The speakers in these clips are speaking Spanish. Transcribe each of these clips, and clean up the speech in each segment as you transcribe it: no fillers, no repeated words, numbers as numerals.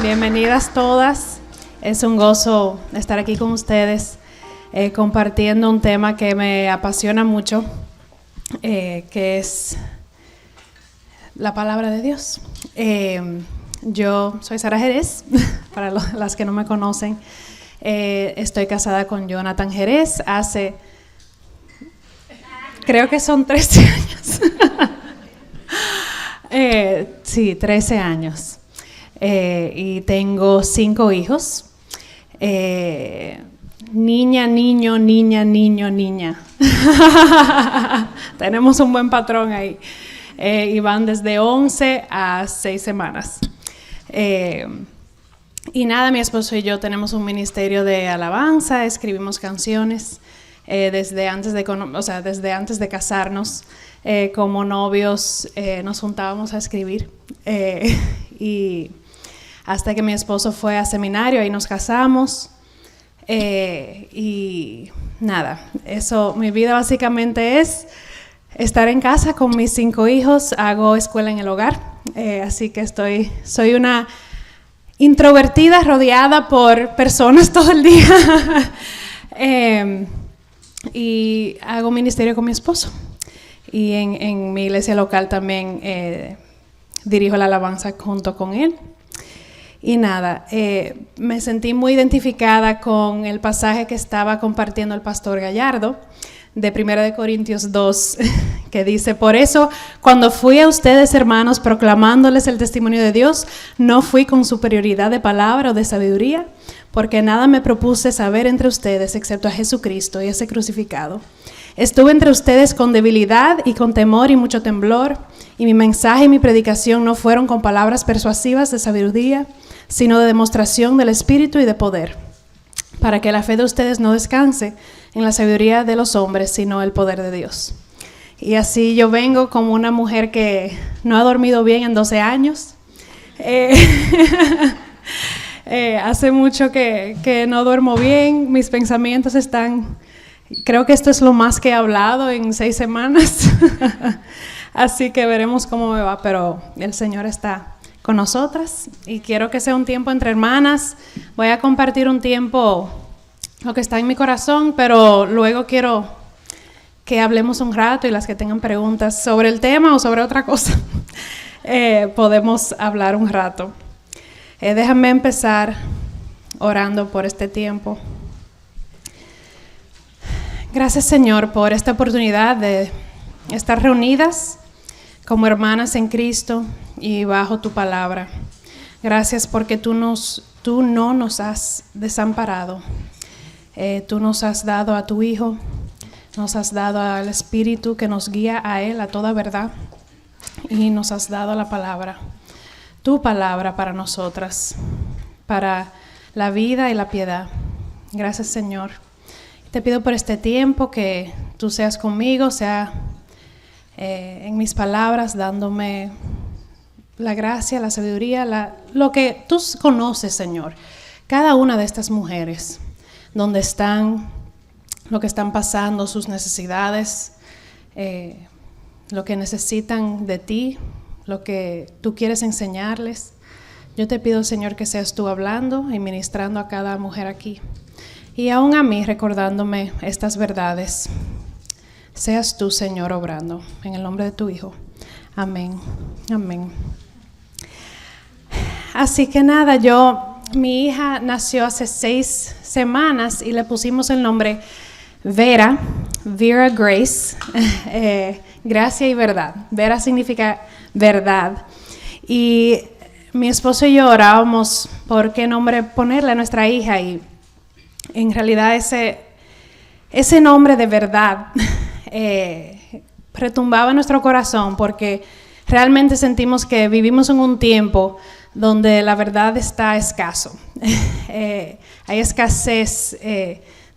Bienvenidas todas. Es un gozo estar aquí con ustedes compartiendo un tema que me apasiona mucho, que es la palabra de Dios. Yo soy Sara Jerez, para las que no me conocen. Estoy casada con Jonathan Jerez hace, creo que son 13 años. Sí, 13 años. Y tengo 5 hijos. Niña, niño, niña, niño, niña. Tenemos un buen patrón ahí. Y van desde 11 a 6 semanas. Y nada, mi esposo y yo tenemos un ministerio de alabanza, escribimos canciones desde antes de casarnos. Como novios nos juntábamos a escribir y hasta que mi esposo fue a seminario, ahí nos casamos y nada, eso, mi vida básicamente es estar en casa con mis 5 hijos, hago escuela en el hogar, así que soy una introvertida rodeada por personas todo el día y hago ministerio con mi esposo. Y en mi iglesia local también dirijo la alabanza junto con él. Y nada, me sentí muy identificada con el pasaje que estaba compartiendo el pastor Gallardo, de 1 Corintios 2, que dice: por eso, cuando fui a ustedes, hermanos, proclamándoles el testimonio de Dios, no fui con superioridad de palabra o de sabiduría, porque nada me propuse saber entre ustedes, excepto a Jesucristo y ese crucificado. Estuve entre ustedes con debilidad y con temor y mucho temblor, y mi mensaje y mi predicación no fueron con palabras persuasivas de sabiduría, sino de demostración del Espíritu y de poder, para que la fe de ustedes no descanse en la sabiduría de los hombres, sino el poder de Dios. Y así yo vengo como una mujer que no ha dormido bien en 12 años. Hace mucho que no duermo bien, mis pensamientos están... Creo que esto es lo más que he hablado en 6 semanas, así que veremos cómo me va, pero el Señor está con nosotras y quiero que sea un tiempo entre hermanas. Voy a compartir un tiempo, lo que está en mi corazón, pero luego quiero que hablemos un rato y las que tengan preguntas sobre el tema o sobre otra cosa, podemos hablar un rato. Déjame empezar orando por este tiempo. Gracias, Señor, por esta oportunidad de estar reunidas como hermanas en Cristo y bajo tu palabra. Gracias porque tú no nos has desamparado. Tú nos has dado a tu Hijo, nos has dado al Espíritu que nos guía a Él, a toda verdad, y nos has dado la palabra, tu palabra para nosotras, para la vida y la piedad. Gracias, Señor. Te pido por este tiempo que tú seas conmigo, sea en mis palabras, dándome la gracia, la sabiduría, lo que tú conoces, Señor. Cada una de estas mujeres, donde están, lo que están pasando, sus necesidades, lo que necesitan de ti, lo que tú quieres enseñarles. Yo te pido, Señor, que seas tú hablando y ministrando a cada mujer aquí. Y aún a mí recordándome estas verdades. Seas tú, Señor, obrando. En el nombre de tu Hijo. Amén. Amén. Así que nada, mi hija nació hace 6 semanas y le pusimos el nombre Vera Grace. Gracia y verdad. Vera significa verdad. Y mi esposo y yo orábamos por qué nombre ponerle a nuestra hija y en realidad ese nombre de verdad retumbaba en nuestro corazón porque realmente sentimos que vivimos en un tiempo donde la verdad está escaso. Hay escasez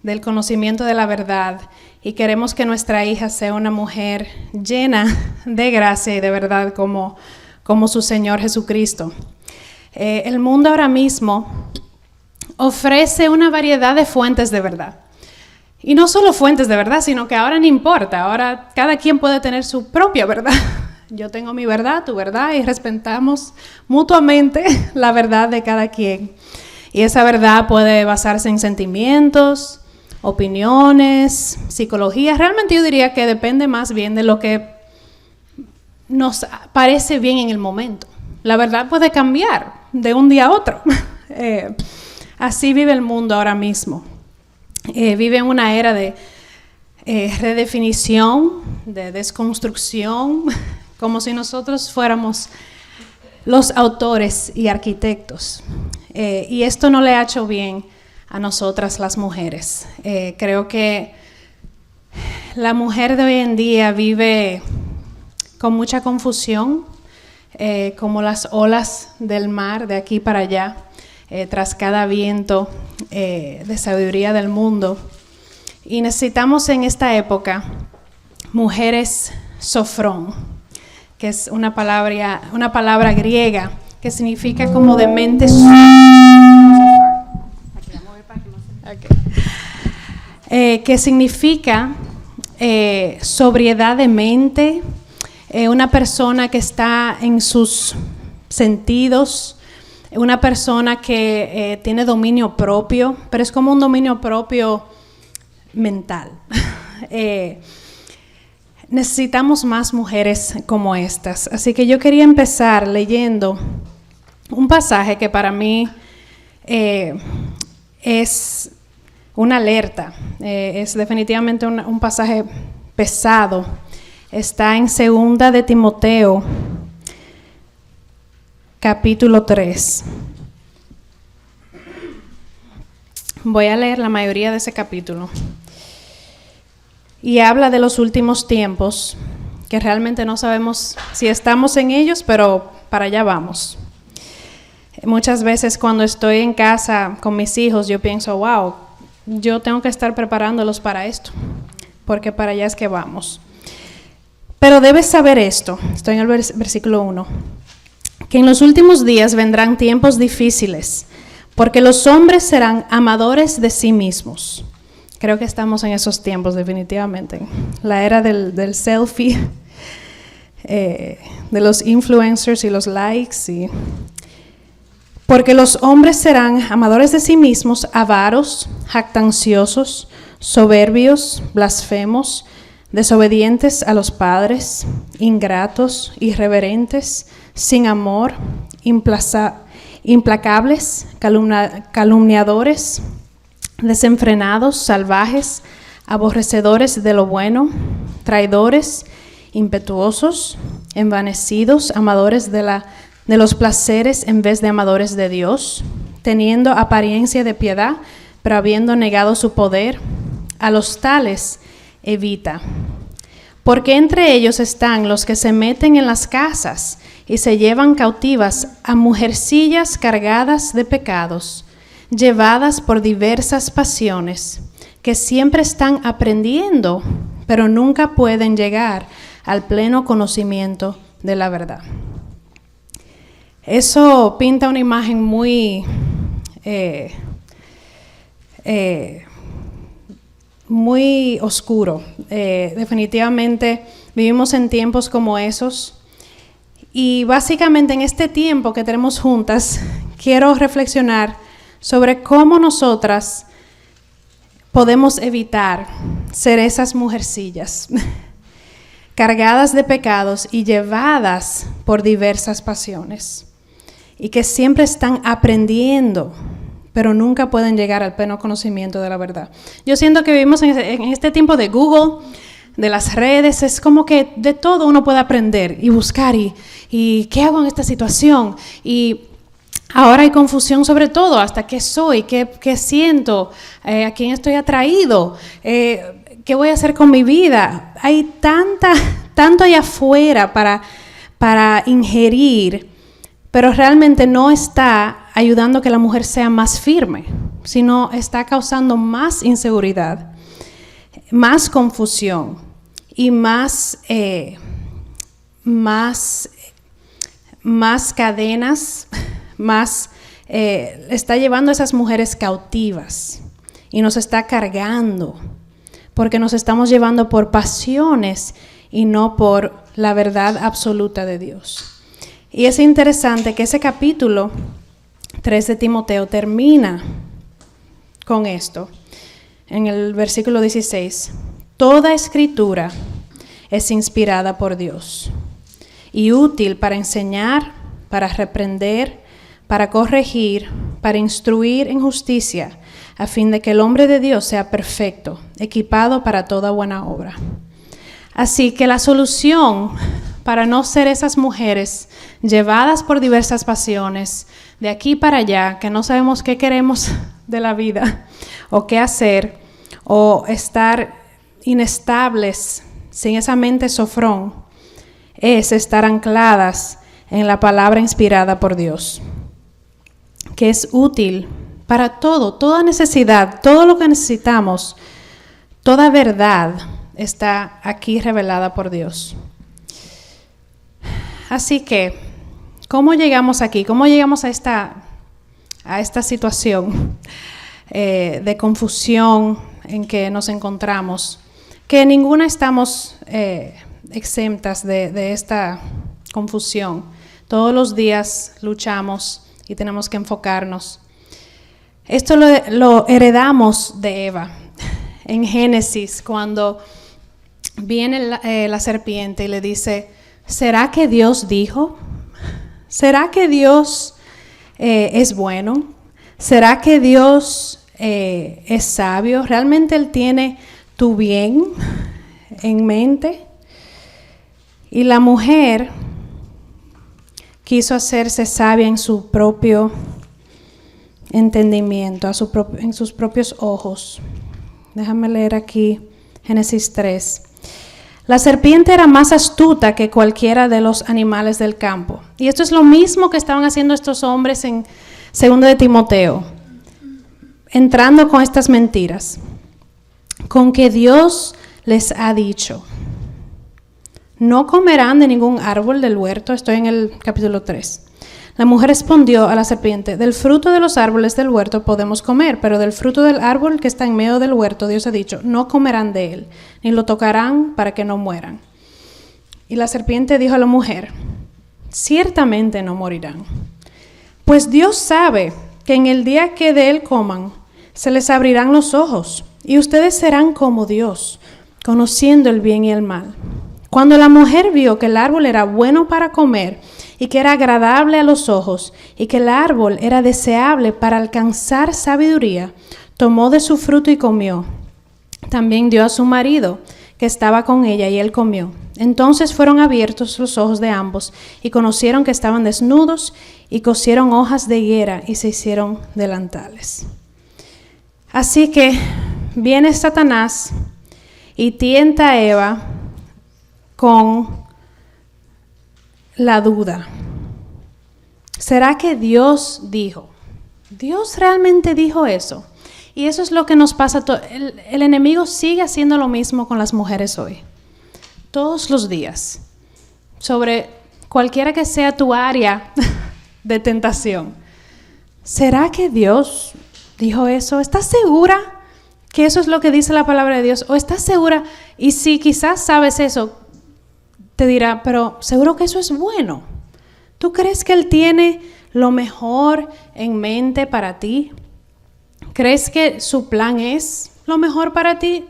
del conocimiento de la verdad y queremos que nuestra hija sea una mujer llena de gracia y de verdad como su Señor Jesucristo. El mundo ahora mismo ofrece una variedad de fuentes de verdad. Y no solo fuentes de verdad, sino que ahora no importa. Ahora cada quien puede tener su propia verdad. yo tengo mi verdad, tu verdad, y respetamos mutuamente la verdad de cada quien. Y esa verdad puede basarse en sentimientos, opiniones, psicología. Realmente yo diría que depende más bien de lo que nos parece bien en el momento. La verdad puede cambiar de un día a otro. Así vive el mundo ahora mismo. Vive en una era de redefinición, de desconstrucción, como si nosotros fuéramos los autores y arquitectos. Y esto no le ha hecho bien a nosotras las mujeres. Creo que la mujer de hoy en día vive con mucha confusión, como las olas del mar de aquí para allá, tras cada viento de sabiduría del mundo. Y necesitamos en esta época mujeres sofrón, que es una palabra griega que significa como de mente que significa sobriedad de mente, una persona que está en sus sentidos, una persona que tiene dominio propio, pero es como un dominio propio mental. Necesitamos más mujeres como estas. Así que yo quería empezar leyendo un pasaje que para mí es una alerta. Es definitivamente un pasaje pesado. Está en 2 de Timoteo, capítulo 3. Voy a leer la mayoría de ese capítulo. Y habla de los últimos tiempos, que realmente no sabemos si estamos en ellos, pero para allá vamos. Muchas veces cuando estoy en casa con mis hijos, yo pienso, wow, yo tengo que estar preparándolos para esto, porque para allá es que vamos. Pero debes saber esto, estoy en el versículo 1, que en los últimos días vendrán tiempos difíciles, porque los hombres serán amadores de sí mismos. Creo que estamos en esos tiempos definitivamente, la era del selfie, de los influencers y los likes. Porque los hombres serán amadores de sí mismos, avaros, jactanciosos, soberbios, blasfemos, desobedientes a los padres, ingratos, irreverentes, sin amor, implacables, calumniadores, desenfrenados, salvajes, aborrecedores de lo bueno, traidores, impetuosos, envanecidos, amadores de los placeres en vez de amadores de Dios, teniendo apariencia de piedad, pero habiendo negado su poder. A los tales evita. Porque entre ellos están los que se meten en las casas y se llevan cautivas a mujercillas cargadas de pecados, llevadas por diversas pasiones, que siempre están aprendiendo, pero nunca pueden llegar al pleno conocimiento de la verdad. Eso pinta una imagen muy oscuro. Definitivamente vivimos en tiempos como esos. Y básicamente en este tiempo que tenemos juntas, quiero reflexionar sobre cómo nosotras podemos evitar ser esas mujercillas cargadas de pecados y llevadas por diversas pasiones, y que siempre están aprendiendo, pero nunca pueden llegar al pleno conocimiento de la verdad. Yo siento que vivimos en este tiempo de Google, de las redes, es como que de todo uno puede aprender y buscar, y ¿qué hago en esta situación? Y ahora hay confusión sobre todo, hasta qué soy, qué siento, a quién estoy atraído, qué voy a hacer con mi vida. Hay tanto allá afuera para ingerir, pero realmente no está ayudando a que la mujer sea más firme, sino está causando más inseguridad, más confusión y más cadenas, está llevando a esas mujeres cautivas y nos está cargando, porque nos estamos llevando por pasiones y no por la verdad absoluta de Dios. Y es interesante que ese capítulo 3 de Timoteo termina con esto. En el versículo 16, toda escritura es inspirada por Dios y útil para enseñar, para reprender, para corregir, para instruir en justicia, a fin de que el hombre de Dios sea perfecto, equipado para toda buena obra. Así que la solución para no ser esas mujeres llevadas por diversas pasiones, de aquí para allá, que no sabemos qué queremos de la vida, o qué hacer, o estar inestables sin esa mente sofrón, es estar ancladas en la palabra inspirada por Dios, que es útil para todo, toda necesidad, todo lo que necesitamos, toda verdad está aquí revelada por Dios. Así que, ¿cómo llegamos aquí? ¿Cómo llegamos a esta situación de confusión en que nos encontramos? Que ninguna estamos exentas de esta confusión. Todos los días luchamos y tenemos que enfocarnos. Esto lo heredamos de Eva. En Génesis, cuando viene la serpiente y le dice, ¿será que Dios dijo? ¿Será que Dios es bueno? ¿Será que Dios es sabio? ¿Realmente Él tiene tu bien en mente? Y la mujer quiso hacerse sabia en su propio entendimiento, en sus propios ojos. Déjame leer aquí Génesis 3. La serpiente era más astuta que cualquiera de los animales del campo. Y esto es lo mismo que estaban haciendo estos hombres en 2 de Timoteo, entrando con estas mentiras, con que Dios les ha dicho, no comerán de ningún árbol del huerto. Estoy en el capítulo 3. La mujer respondió a la serpiente, del fruto de los árboles del huerto podemos comer, pero del fruto del árbol que está en medio del huerto, Dios ha dicho, no comerán de él, ni lo tocarán para que no mueran. Y la serpiente dijo a la mujer, ciertamente no morirán, pues Dios sabe que en el día que de él coman, se les abrirán los ojos, y ustedes serán como Dios, conociendo el bien y el mal. Cuando la mujer vio que el árbol era bueno para comer, y que era agradable a los ojos, y que el árbol era deseable para alcanzar sabiduría, tomó de su fruto y comió. También dio a su marido, que estaba con ella, y él comió. Entonces fueron abiertos los ojos de ambos, y conocieron que estaban desnudos, y cosieron hojas de higuera, y se hicieron delantales. Así que viene Satanás, y tienta a Eva con la duda. ¿Será que Dios dijo? ¿Dios realmente dijo eso? Y eso es lo que nos pasa. El enemigo sigue haciendo lo mismo con las mujeres hoy. Todos los días. Sobre cualquiera que sea tu área de tentación. ¿Será que Dios dijo eso? ¿Estás segura que eso es lo que dice la palabra de Dios? ¿O estás segura? Y si quizás sabes eso, te dirá, pero ¿seguro que eso es bueno? ¿Tú crees que Él tiene lo mejor en mente para ti? ¿Crees que su plan es lo mejor para ti?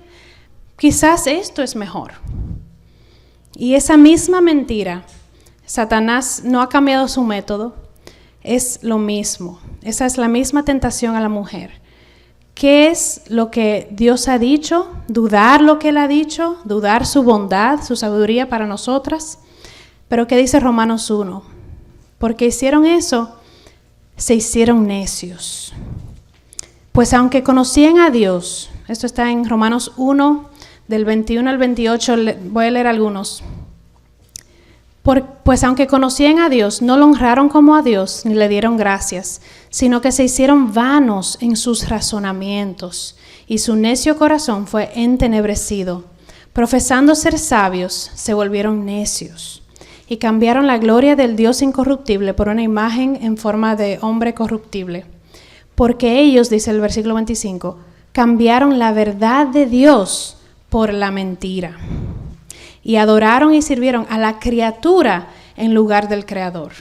Quizás esto es mejor. Y esa misma mentira, Satanás no ha cambiado su método, es lo mismo. Esa es la misma tentación a la mujer. ¿Qué es lo que Dios ha dicho? Dudar lo que Él ha dicho, dudar su bondad, su sabiduría para nosotras. Pero ¿qué dice Romanos 1? Porque hicieron eso, se hicieron necios. Pues aunque conocían a Dios, esto está en Romanos 1, del 21 al 28, voy a leer algunos. Pues aunque conocían a Dios, no lo honraron como a Dios, ni le dieron gracias, sino que se hicieron vanos en sus razonamientos, y su necio corazón fue entenebrecido. Profesando ser sabios, se volvieron necios, y cambiaron la gloria del Dios incorruptible por una imagen en forma de hombre corruptible. Porque ellos, dice el versículo 25, cambiaron la verdad de Dios por la mentira, y adoraron y sirvieron a la criatura en lugar del Creador.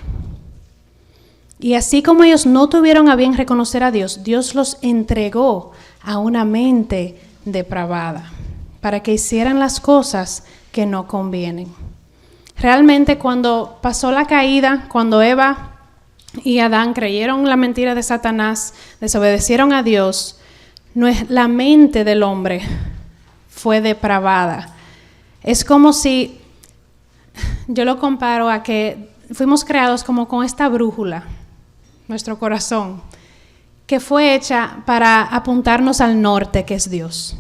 Y así como ellos no tuvieron a bien reconocer a Dios, Dios los entregó a una mente depravada para que hicieran las cosas que no convienen. Realmente cuando pasó la caída, cuando Eva y Adán creyeron la mentira de Satanás, desobedecieron a Dios, la mente del hombre fue depravada. Es como si, yo lo comparo a que fuimos creados como con esta brújula, nuestro corazón, que fue hecha para apuntarnos al norte, que es Dios,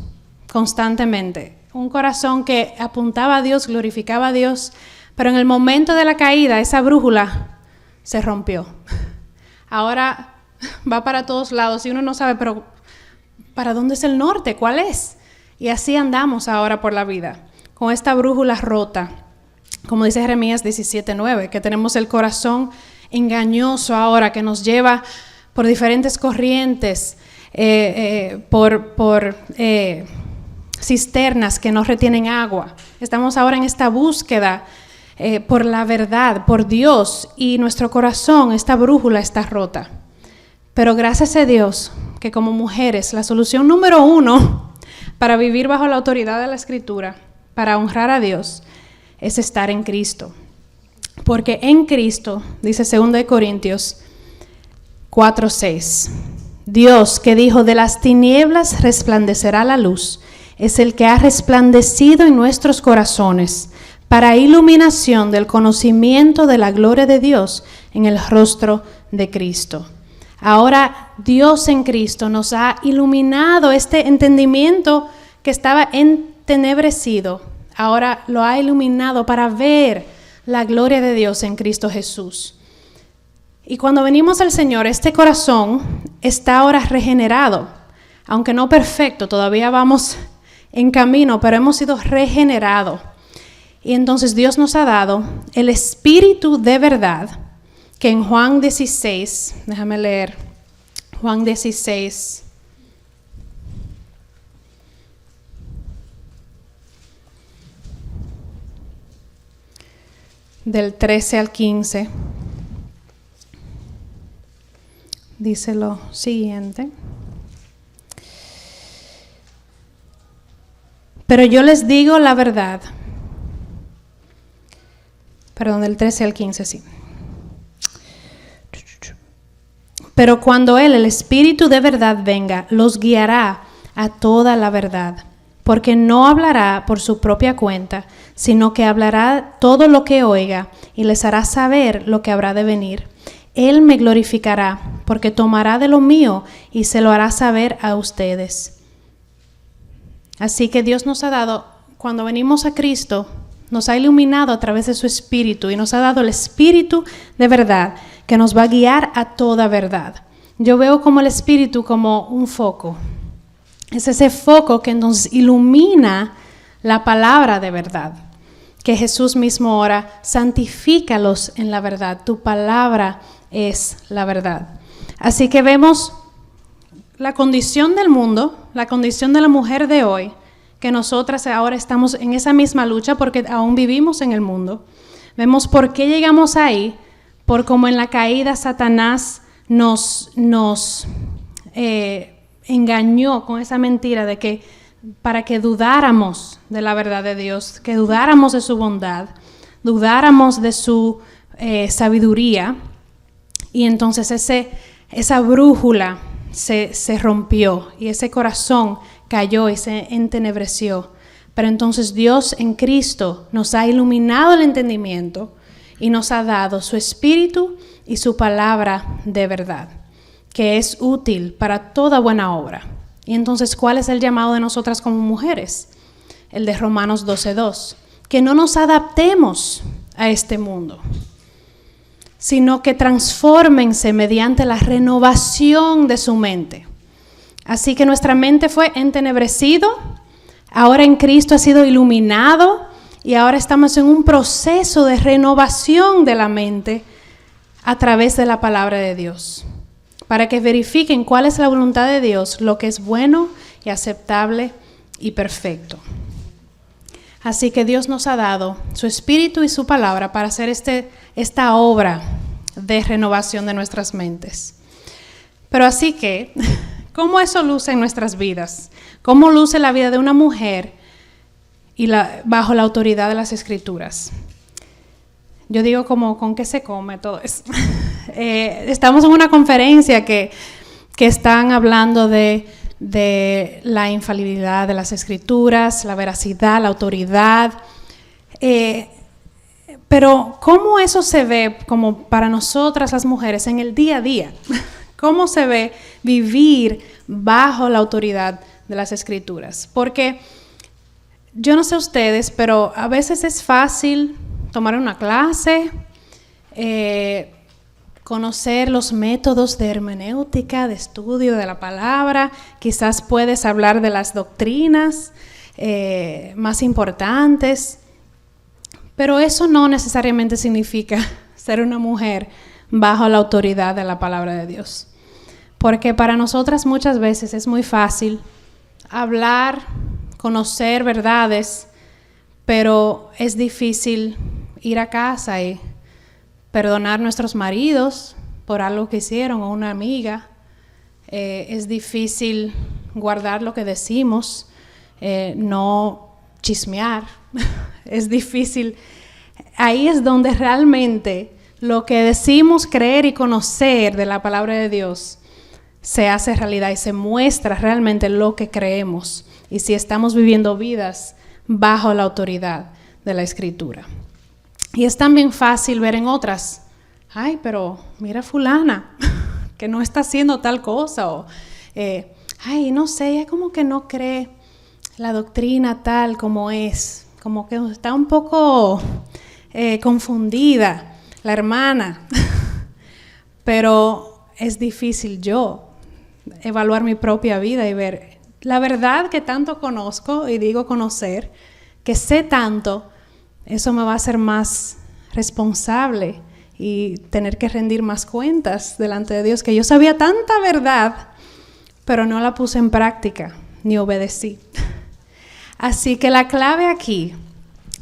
constantemente. Un corazón que apuntaba a Dios, glorificaba a Dios, pero en el momento de la caída, esa brújula se rompió. Ahora va para todos lados y uno no sabe, pero ¿para dónde es el norte? ¿Cuál es? Y así andamos ahora por la vida, con esta brújula rota. Como dice Jeremías 17:9, que tenemos el corazón engañoso ahora, que nos lleva por diferentes corrientes, por cisternas que no retienen agua. Estamos ahora en esta búsqueda por la verdad, por Dios, y nuestro corazón, esta brújula está rota. Pero gracias a Dios que como mujeres, la solución número 1 para vivir bajo la autoridad de la Escritura, para honrar a Dios, es estar en Cristo. Porque en Cristo, dice 2 Corintios 4:6, Dios que dijo, de las tinieblas resplandecerá la luz, es el que ha resplandecido en nuestros corazones para iluminación del conocimiento de la gloria de Dios en el rostro de Cristo. Ahora Dios en Cristo nos ha iluminado este entendimiento que estaba entenebrecido. Ahora lo ha iluminado para ver la gloria de Dios en Cristo Jesús. Y cuando venimos al Señor, este corazón está ahora regenerado, aunque no perfecto, todavía vamos en camino, pero hemos sido regenerados. Y entonces Dios nos ha dado el Espíritu de verdad, que en Juan 16, déjame leer, Juan 16, del 13 al 15, dice lo siguiente. Pero yo les digo la verdad. Perdón, del 13 al 15, sí. Pero cuando Él, el Espíritu de verdad, venga, los guiará a toda la verdad, porque no hablará por su propia cuenta, sino que hablará todo lo que oiga y les hará saber lo que habrá de venir. Él me glorificará, porque tomará de lo mío y se lo hará saber a ustedes. Así que Dios nos ha dado, cuando venimos a Cristo, nos ha iluminado a través de su Espíritu y nos ha dado el Espíritu de verdad que nos va a guiar a toda verdad. Yo veo como el Espíritu como un foco. Es ese foco que nos ilumina la palabra de verdad. Que Jesús mismo ora, santifícalos en la verdad. Tu palabra es la verdad. Así que vemos la condición del mundo, la condición de la mujer de hoy, que nosotras ahora estamos en esa misma lucha porque aún vivimos en el mundo. Vemos por qué llegamos ahí, por cómo en la caída Satanás nos engañó con esa mentira de que para que dudáramos de la verdad de Dios, que dudáramos de su bondad, dudáramos de su sabiduría, y entonces esa brújula se rompió y ese corazón cayó y se entenebreció. Pero entonces Dios en Cristo nos ha iluminado el entendimiento y nos ha dado su Espíritu y su palabra de verdad, que es útil para toda buena obra. Y entonces, ¿cuál es el llamado de nosotras como mujeres? El de Romanos 12:2, que no nos adaptemos a este mundo, sino que transfórmense mediante la renovación de su mente. Así que nuestra mente fue entenebrecido, ahora en Cristo ha sido iluminado y ahora estamos en un proceso de renovación de la mente a través de la palabra de Dios, para que verifiquen cuál es la voluntad de Dios, lo que es bueno y aceptable y perfecto. Así que Dios nos ha dado su Espíritu y su palabra para hacer esta obra de renovación de nuestras mentes. Pero así que, ¿cómo eso luce en nuestras vidas? ¿Cómo luce la vida de una mujer bajo la autoridad de las Escrituras? Yo digo como, ¿con qué se come todo eso? Estamos en una conferencia que están hablando de la infalibilidad de las Escrituras, la veracidad, la autoridad. Pero ¿cómo eso se ve como para nosotras las mujeres en el día a día? ¿Cómo se ve vivir bajo la autoridad de las Escrituras? Porque yo no sé ustedes, pero a veces es fácil tomar una clase, conocer los métodos de hermenéutica, de estudio de la palabra, quizás puedes hablar de las doctrinas más importantes, pero eso no necesariamente significa ser una mujer bajo la autoridad de la palabra de Dios. Porque para nosotras muchas veces es muy fácil hablar, conocer verdades, pero es difícil ir a casa y perdonar a nuestros maridos por algo que hicieron o una amiga. Es difícil guardar lo que decimos, no chismear. Es difícil. Ahí es donde realmente lo que decimos creer y conocer de la palabra de Dios se hace realidad y se muestra realmente lo que creemos y si estamos viviendo vidas bajo la autoridad de la Escritura. Y es también fácil ver en otras, ay, pero mira fulana, que no está haciendo tal cosa, o ay, no sé, ella como que no cree la doctrina tal como es, como que está un poco confundida la hermana, pero es difícil yo evaluar mi propia vida y ver la verdad que tanto conozco, y digo conocer, que sé tanto. Eso me va a hacer más responsable y tener que rendir más cuentas delante de Dios, que yo sabía tanta verdad, pero no la puse en práctica ni obedecí. Así que la clave aquí,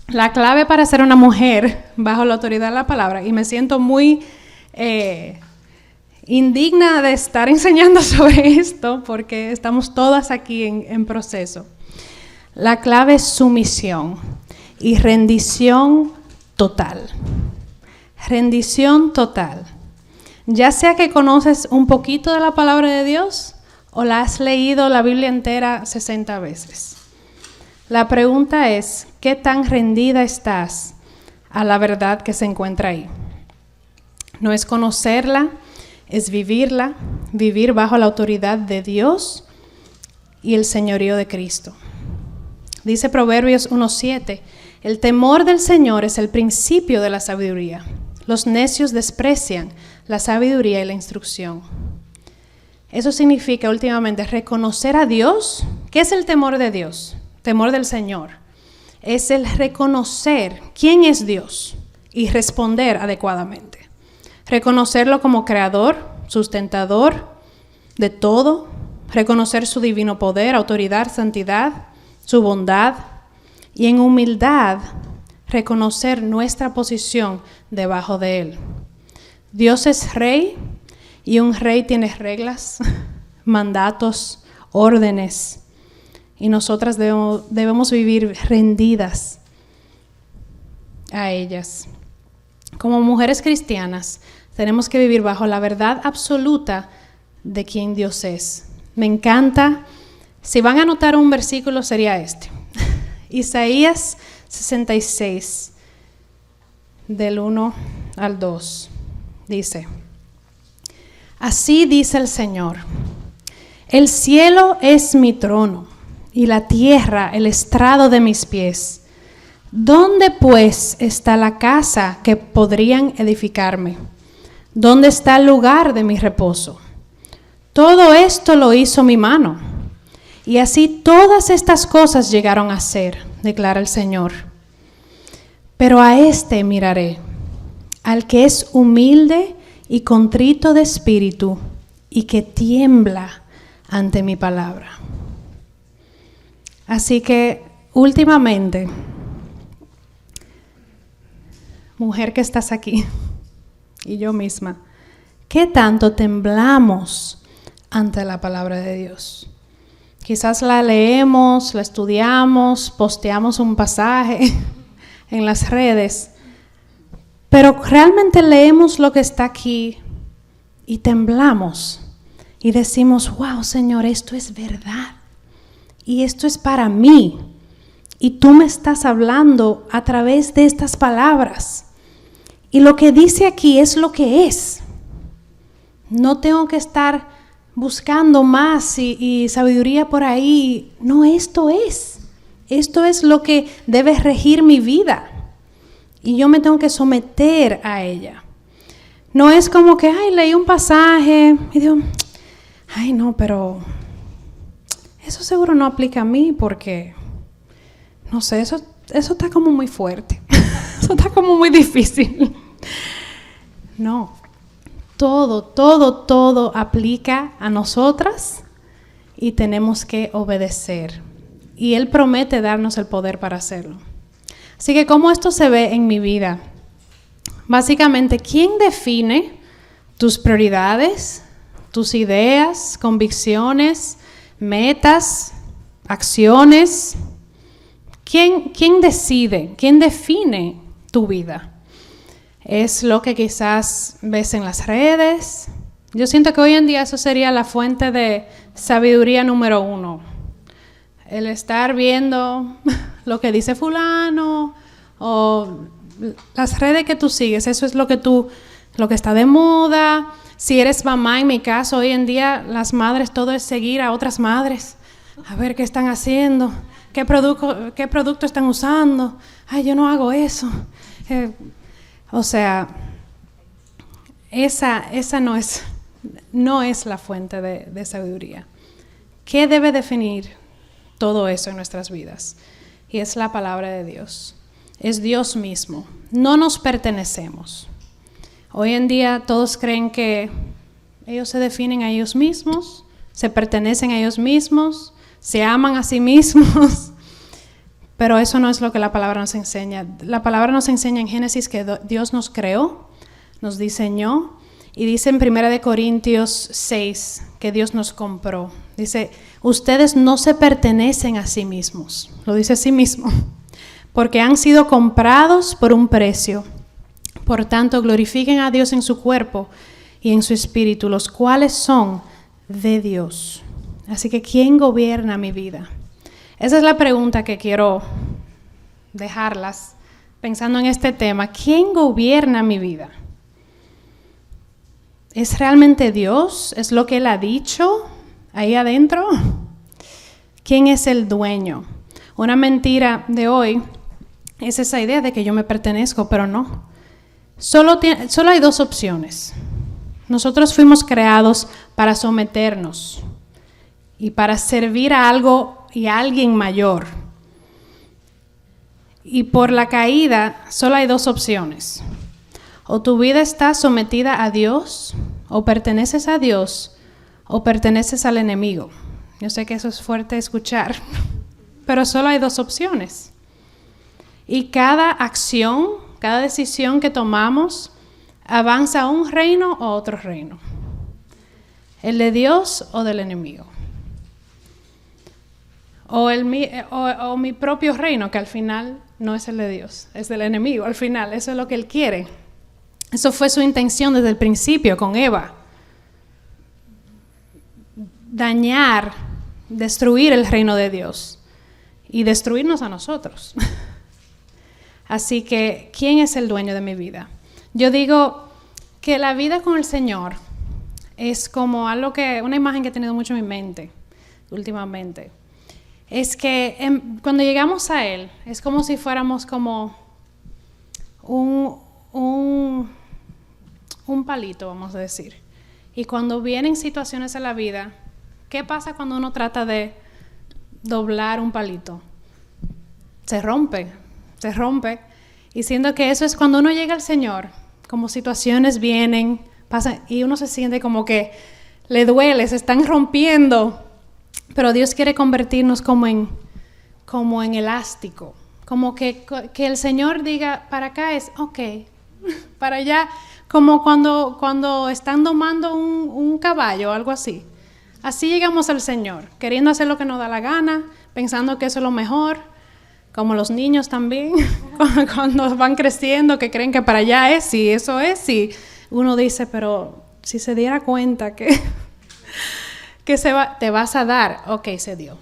la clave para ser una mujer bajo la autoridad de la palabra, y me siento muy indigna de estar enseñando sobre esto, porque estamos todas aquí en proceso. La clave es sumisión y rendición total. Rendición total. Ya sea que conoces un poquito de la palabra de Dios o la has leído la Biblia entera 60 veces. La pregunta es, ¿qué tan rendida estás a la verdad que se encuentra ahí? No es conocerla, es vivirla, vivir bajo la autoridad de Dios y el señorío de Cristo. Dice Proverbios 1:7, el temor del Señor es el principio de la sabiduría. Los necios desprecian la sabiduría y la instrucción. Eso significa últimamente reconocer a Dios. ¿Qué es el temor de Dios? Temor del Señor. Es el reconocer quién es Dios y responder adecuadamente. Reconocerlo como creador, sustentador de todo. Reconocer su divino poder, autoridad, santidad, su bondad. Y en humildad, reconocer nuestra posición debajo de Él. Dios es rey y un rey tiene reglas, mandatos, órdenes. Y nosotras debemos vivir rendidas a ellas. Como mujeres cristianas, tenemos que vivir bajo la verdad absoluta de quién Dios es. Me encanta. Si van a anotar un versículo, sería este. Isaías 66, del 1 al 2, dice: Así dice el Señor, el cielo es mi trono y la tierra el estrado de mis pies. ¿Dónde pues está la casa que podrían edificarme? ¿Dónde está el lugar de mi reposo? Todo esto lo hizo mi mano. Y así todas estas cosas llegaron a ser, declara el Señor. Pero a este miraré, al que es humilde y contrito de espíritu y que tiembla ante mi palabra. Así que últimamente mujer que estás aquí, y yo misma, ¿qué tanto temblamos ante la palabra de Dios? Quizás la leemos, la estudiamos, posteamos un pasaje en las redes, pero realmente leemos lo que está aquí y temblamos y decimos, wow, Señor, esto es verdad y esto es para mí y tú me estás hablando a través de estas palabras y lo que dice aquí es lo que es. No tengo que estar buscando más y sabiduría por ahí. No, esto es lo que debe regir mi vida y yo me tengo que someter a ella. No es como que, leí un pasaje y digo, no, pero eso seguro no aplica a mí porque, no sé, eso está como muy fuerte, eso está como muy difícil. No, todo aplica a nosotras y tenemos que obedecer. Y Él promete darnos el poder para hacerlo. Así que, ¿cómo esto se ve en mi vida? Básicamente, ¿quién define tus prioridades, tus ideas, convicciones, metas, acciones? ¿Quién decide? ¿Quién define tu vida? ¿Es lo que quizás ves en las redes? Yo siento que hoy en día eso sería la fuente de sabiduría número 1. El estar viendo lo que dice fulano o las redes que tú sigues, eso es lo que está de moda. Si eres mamá, en mi caso, hoy en día las madres, todo es seguir a otras madres, a ver qué están haciendo, qué producto están usando. Yo no hago eso. O sea, esa no es la fuente de sabiduría. ¿Qué debe definir todo eso en nuestras vidas? Y es la palabra de Dios. Es Dios mismo. No nos pertenecemos. Hoy en día todos creen que ellos se definen a ellos mismos, se pertenecen a ellos mismos, se aman a sí mismos, pero eso no es lo que la palabra nos enseña. La palabra nos enseña en Génesis que Dios nos creó, nos diseñó, y dice en 1 Corintios 6 que Dios nos compró. Dice, ustedes no se pertenecen a sí mismos, lo dice a sí mismo, porque han sido comprados por un precio. Por tanto, glorifiquen a Dios en su cuerpo y en su espíritu, los cuales son de Dios. Así que, ¿quién gobierna mi vida? Esa es la pregunta que quiero dejarlas pensando en este tema. ¿Quién gobierna mi vida? ¿Es realmente Dios? ¿Es lo que Él ha dicho ahí adentro? ¿Quién es el dueño? Una mentira de hoy es esa idea de que yo me pertenezco, pero no. Solo hay 2 opciones. Nosotros fuimos creados para someternos y para servir a algo y a alguien mayor. Y por la caída solo hay 2 opciones. O tu vida está sometida a Dios, o perteneces a Dios, o perteneces al enemigo. Yo sé que eso es fuerte escuchar, pero solo hay 2 opciones. Y cada acción, cada decisión que tomamos avanza a un reino o a otro reino. El de Dios o del enemigo. O mi propio reino, que al final no es el de Dios, es del enemigo. Al final, eso es lo que Él quiere. Eso fue su intención desde el principio con Eva. Dañar, destruir el reino de Dios y destruirnos a nosotros. Así que, ¿quién es el dueño de mi vida? Yo digo que la vida con el Señor es como una imagen que he tenido mucho en mi mente últimamente. Es que cuando llegamos a Él, es como si fuéramos como un palito, vamos a decir. Y cuando vienen situaciones en la vida, ¿qué pasa cuando uno trata de doblar un palito? Se rompe. Y siento que eso es cuando uno llega al Señor, como situaciones vienen, pasan, y uno se siente como que le duele, se están rompiendo. Pero Dios quiere convertirnos como en elástico. Como que el Señor diga, para acá es, ok, para allá, como cuando están domando un caballo o algo así. Así llegamos al Señor, queriendo hacer lo que nos da la gana, pensando que eso es lo mejor, como los niños también, cuando van creciendo, que creen que para allá es, y eso es, y uno dice, pero si se diera cuenta que te vas a dar, ok, se dio.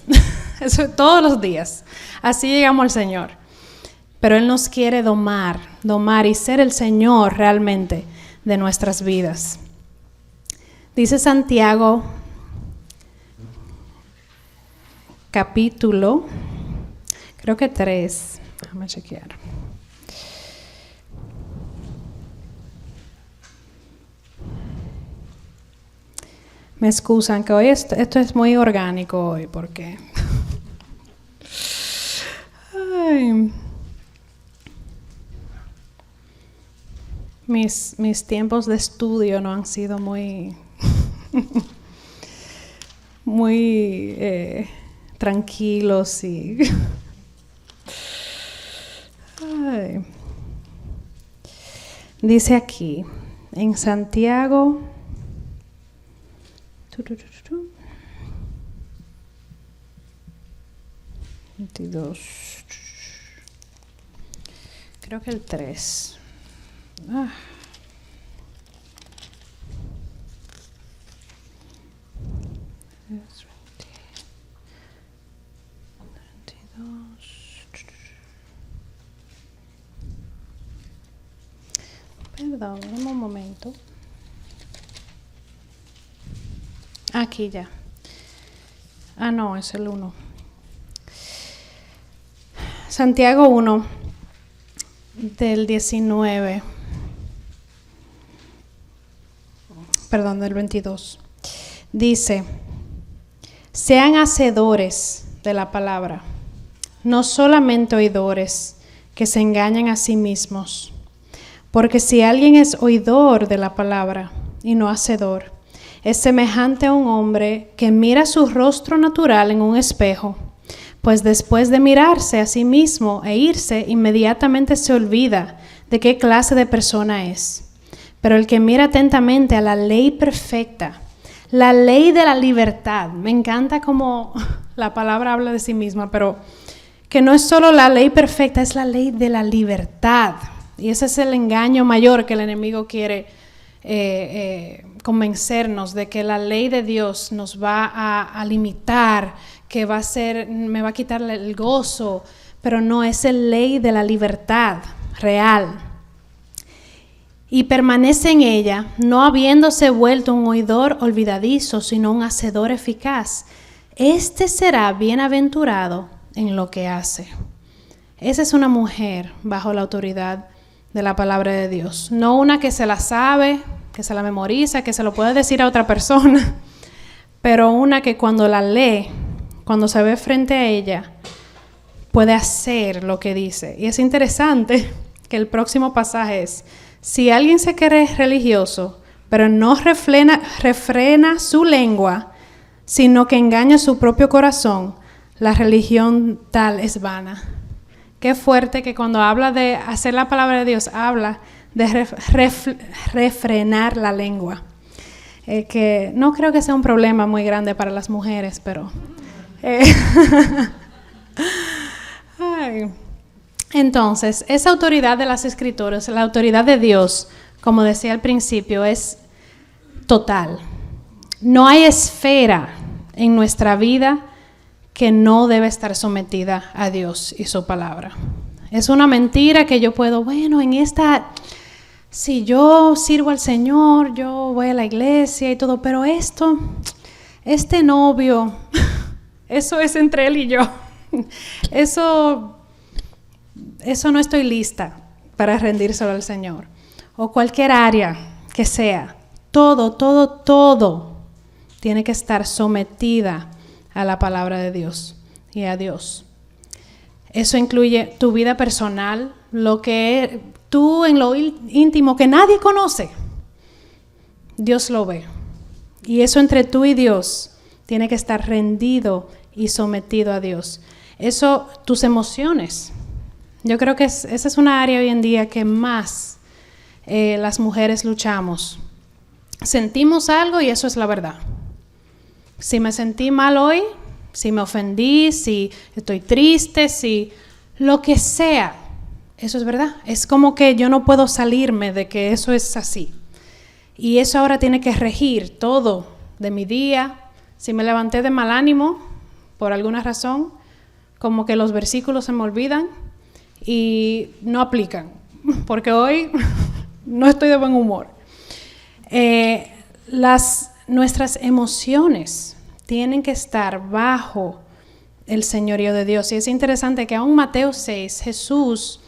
Eso todos los días. Así llegamos al Señor. Pero Él nos quiere domar y ser el Señor realmente de nuestras vidas. Dice Santiago, capítulo, creo que 3. Déjame chequear. Me excusan que hoy esto es muy orgánico hoy, porque ay, mis tiempos de estudio no han sido muy tranquilos y ay. Dice aquí en Santiago 22, creo que el 3. Ah. Perdón, un momento. Aquí ya. Ah, no, es el 1. Santiago 1, del 19. Perdón, del 22. Dice, sean hacedores de la palabra, no solamente oidores, que se engañan a sí mismos. Porque si alguien es oidor de la palabra y no hacedor, es semejante a un hombre que mira su rostro natural en un espejo, pues después de mirarse a sí mismo e irse, inmediatamente se olvida de qué clase de persona es. Pero el que mira atentamente a la ley perfecta, la ley de la libertad, me encanta cómo la palabra habla de sí misma, pero que no es solo la ley perfecta, es la ley de la libertad. Y ese es el engaño mayor que el enemigo quiere convencernos de, que la ley de Dios nos va a limitar, que me va a quitar el gozo, pero no, es la ley de la libertad real. Y permanece en ella, no habiéndose vuelto un oidor olvidadizo, sino un hacedor eficaz. Este será bienaventurado en lo que hace. Esa es una mujer bajo la autoridad de la palabra de Dios. No una que se la sabe, que se la memoriza, que se lo puede decir a otra persona, pero una que cuando la lee, cuando se ve frente a ella, puede hacer lo que dice. Y es interesante que el próximo pasaje es, si alguien se cree religioso, pero no refrena su lengua, sino que engaña su propio corazón, la religión tal es vana. Qué fuerte que cuando habla de hacer la palabra de Dios, habla de refrenar la lengua. Que no creo que sea un problema muy grande para las mujeres, pero... Ay. Entonces, esa autoridad de las Escrituras, la autoridad de Dios, como decía al principio, es total. No hay esfera en nuestra vida que no debe estar sometida a Dios y su palabra. Es una mentira que yo puedo, si yo sirvo al Señor, yo voy a la iglesia y todo, pero este novio, eso es entre él y yo. Eso no estoy lista para rendírselo al Señor. O cualquier área que sea, todo tiene que estar sometida a la palabra de Dios y a Dios. Eso incluye tu vida personal, lo que tú en lo íntimo que nadie conoce, Dios lo ve. Y eso entre tú y Dios tiene que estar rendido y sometido a Dios. Eso, tus emociones. Yo creo que esa es una área hoy en día que más las mujeres luchamos. Sentimos algo y eso es la verdad. Si me sentí mal hoy, si me ofendí, si estoy triste, si lo que sea, eso es verdad. Es como que yo no puedo salirme de que eso es así. Y eso ahora tiene que regir todo de mi día. Si me levanté de mal ánimo, por alguna razón, como que los versículos se me olvidan y no aplican, porque hoy no estoy de buen humor. Nuestras emociones tienen que estar bajo el señorío de Dios. Y es interesante que aún Mateo 6, Jesús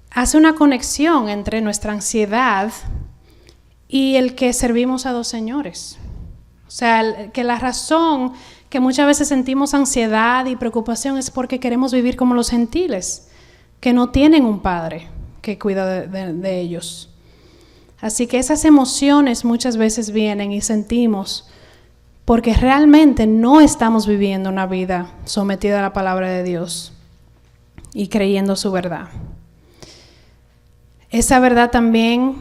hace una conexión entre nuestra ansiedad y el que servimos a dos señores. O sea, que la razón que muchas veces sentimos ansiedad y preocupación es porque queremos vivir como los gentiles, que no tienen un padre que cuida de ellos. Así que esas emociones muchas veces vienen y sentimos porque realmente no estamos viviendo una vida sometida a la palabra de Dios y creyendo su verdad. Esa verdad también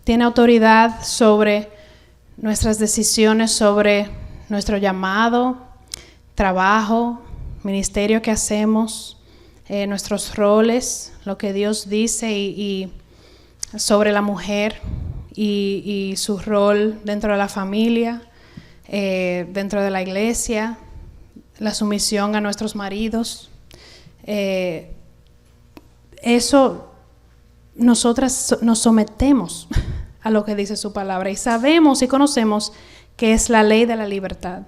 tiene autoridad sobre nuestras decisiones, sobre nuestro llamado, trabajo, ministerio que hacemos, nuestros roles, lo que Dios dice y sobre la mujer y su rol dentro de la familia, dentro de la iglesia, la sumisión a nuestros maridos. Eso nosotras nos sometemos a lo que dice su palabra y sabemos y conocemos que es la ley de la libertad,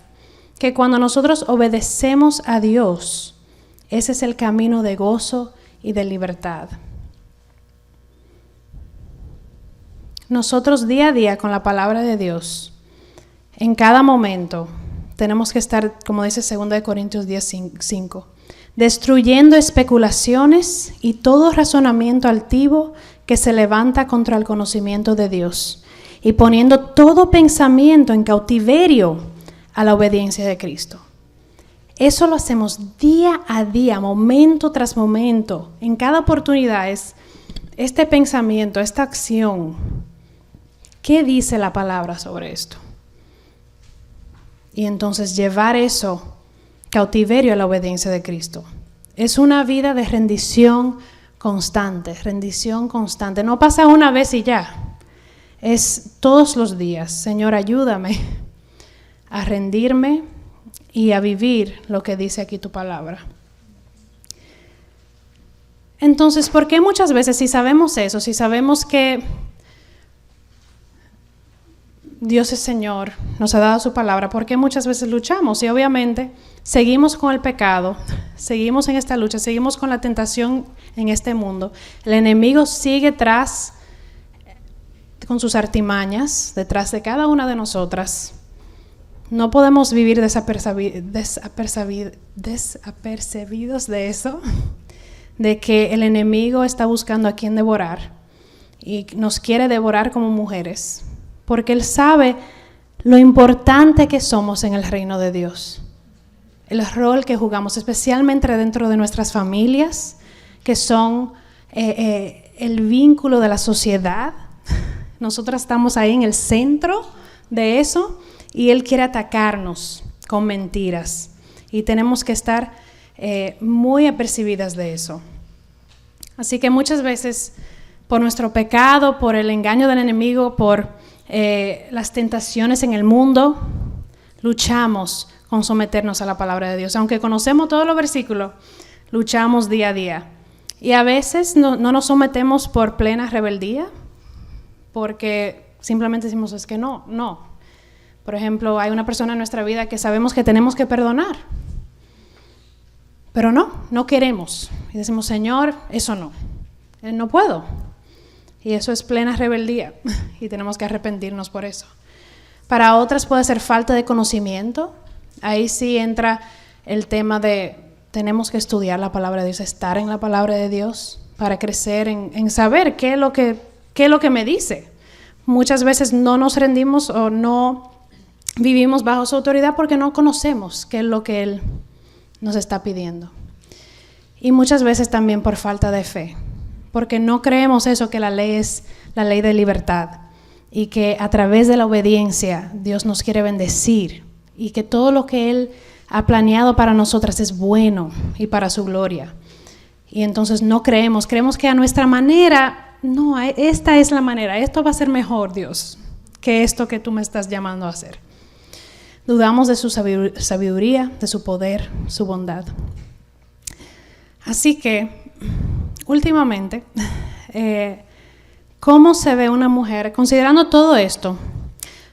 que cuando nosotros obedecemos a Dios, ese es el camino de gozo y de libertad. Nosotros día a día con la palabra de Dios, en cada momento, tenemos que estar, como dice 2 Corintios 10:5, destruyendo especulaciones y todo razonamiento altivo que se levanta contra el conocimiento de Dios y poniendo todo pensamiento en cautiverio a la obediencia de Cristo. Eso lo hacemos día a día, momento tras momento. En cada oportunidad es este pensamiento, esta acción. ¿Qué dice la palabra sobre esto? Y entonces llevar eso cautiverio a la obediencia de Cristo. Es una vida de rendición constante, rendición constante. No pasa una vez y ya. Es todos los días. Señor, ayúdame a rendirme y a vivir lo que dice aquí tu palabra. Entonces, ¿por qué muchas veces, si sabemos eso, si sabemos que Dios es Señor, nos ha dado su palabra, por qué muchas veces luchamos? Y obviamente seguimos con el pecado, seguimos en esta lucha, seguimos con la tentación en este mundo. El enemigo sigue tras, con sus artimañas, detrás de cada una de nosotras. No podemos vivir desapercibidos de eso, de que el enemigo está buscando a quien devorar y nos quiere devorar como mujeres, porque él sabe lo importante que somos en el reino de Dios, el rol que jugamos, especialmente dentro de nuestras familias, que son el vínculo de la sociedad. Nosotras estamos ahí en el centro de eso y él quiere atacarnos con mentiras y tenemos que estar muy apercibidas de eso. Así que muchas veces por nuestro pecado, por el engaño del enemigo, por las tentaciones en el mundo, luchamos con someternos a la palabra de Dios. Aunque conocemos todos los versículos, luchamos día a día. Y a veces no nos sometemos por plena rebeldía, porque simplemente decimos, es que no. Por ejemplo, hay una persona en nuestra vida que sabemos que tenemos que perdonar, pero no queremos. Y decimos, Señor, eso no puedo. Y eso es plena rebeldía y tenemos que arrepentirnos por eso. Para otras puede ser falta de conocimiento. Ahí sí entra el tema de tenemos que estudiar la palabra de Dios, estar en la palabra de Dios para crecer en saber qué es lo que me dice. Muchas veces no nos rendimos o no vivimos bajo su autoridad porque no conocemos qué es lo que Él nos está pidiendo. Y muchas veces también por falta de fe, porque no creemos eso, que la ley es la ley de libertad y que a través de la obediencia Dios nos quiere bendecir y que todo lo que Él ha planeado para nosotras es bueno y para su gloria. Y entonces no creemos que a nuestra manera, no, esta es la manera, esto va a ser mejor, Dios, que esto que tú me estás llamando a hacer. Dudamos de su sabiduría, de su poder, su bondad. Así que, últimamente, ¿cómo se ve una mujer, considerando todo esto,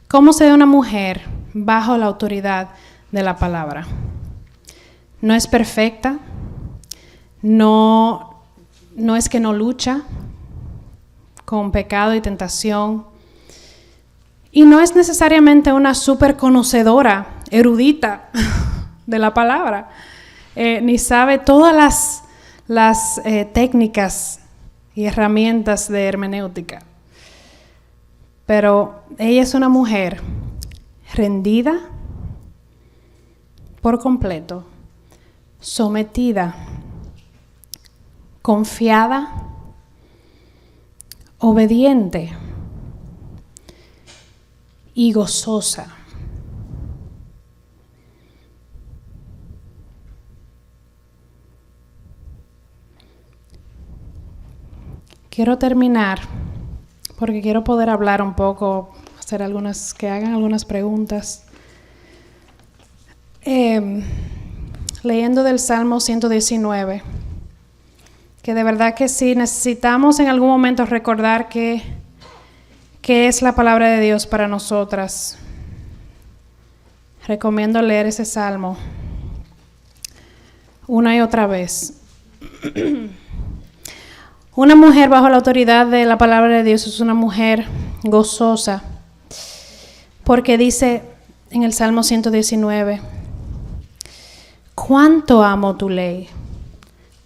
cómo se ve una mujer bajo la autoridad de la palabra? No es perfecta, no es que no lucha con pecado y tentación, y no es necesariamente una súper conocedora, erudita de la palabra, ni sabe todas las técnicas y herramientas de hermenéutica. Pero ella es una mujer rendida por completo, sometida, confiada, obediente y gozosa. Quiero terminar porque quiero poder hablar un poco, que hagan algunas preguntas. Leyendo del Salmo 119, que de verdad que sí necesitamos en algún momento recordar qué es la palabra de Dios para nosotras. Recomiendo leer ese Salmo una y otra vez. Una mujer bajo la autoridad de la palabra de Dios es una mujer gozosa, porque dice en el Salmo 119, cuánto amo tu ley,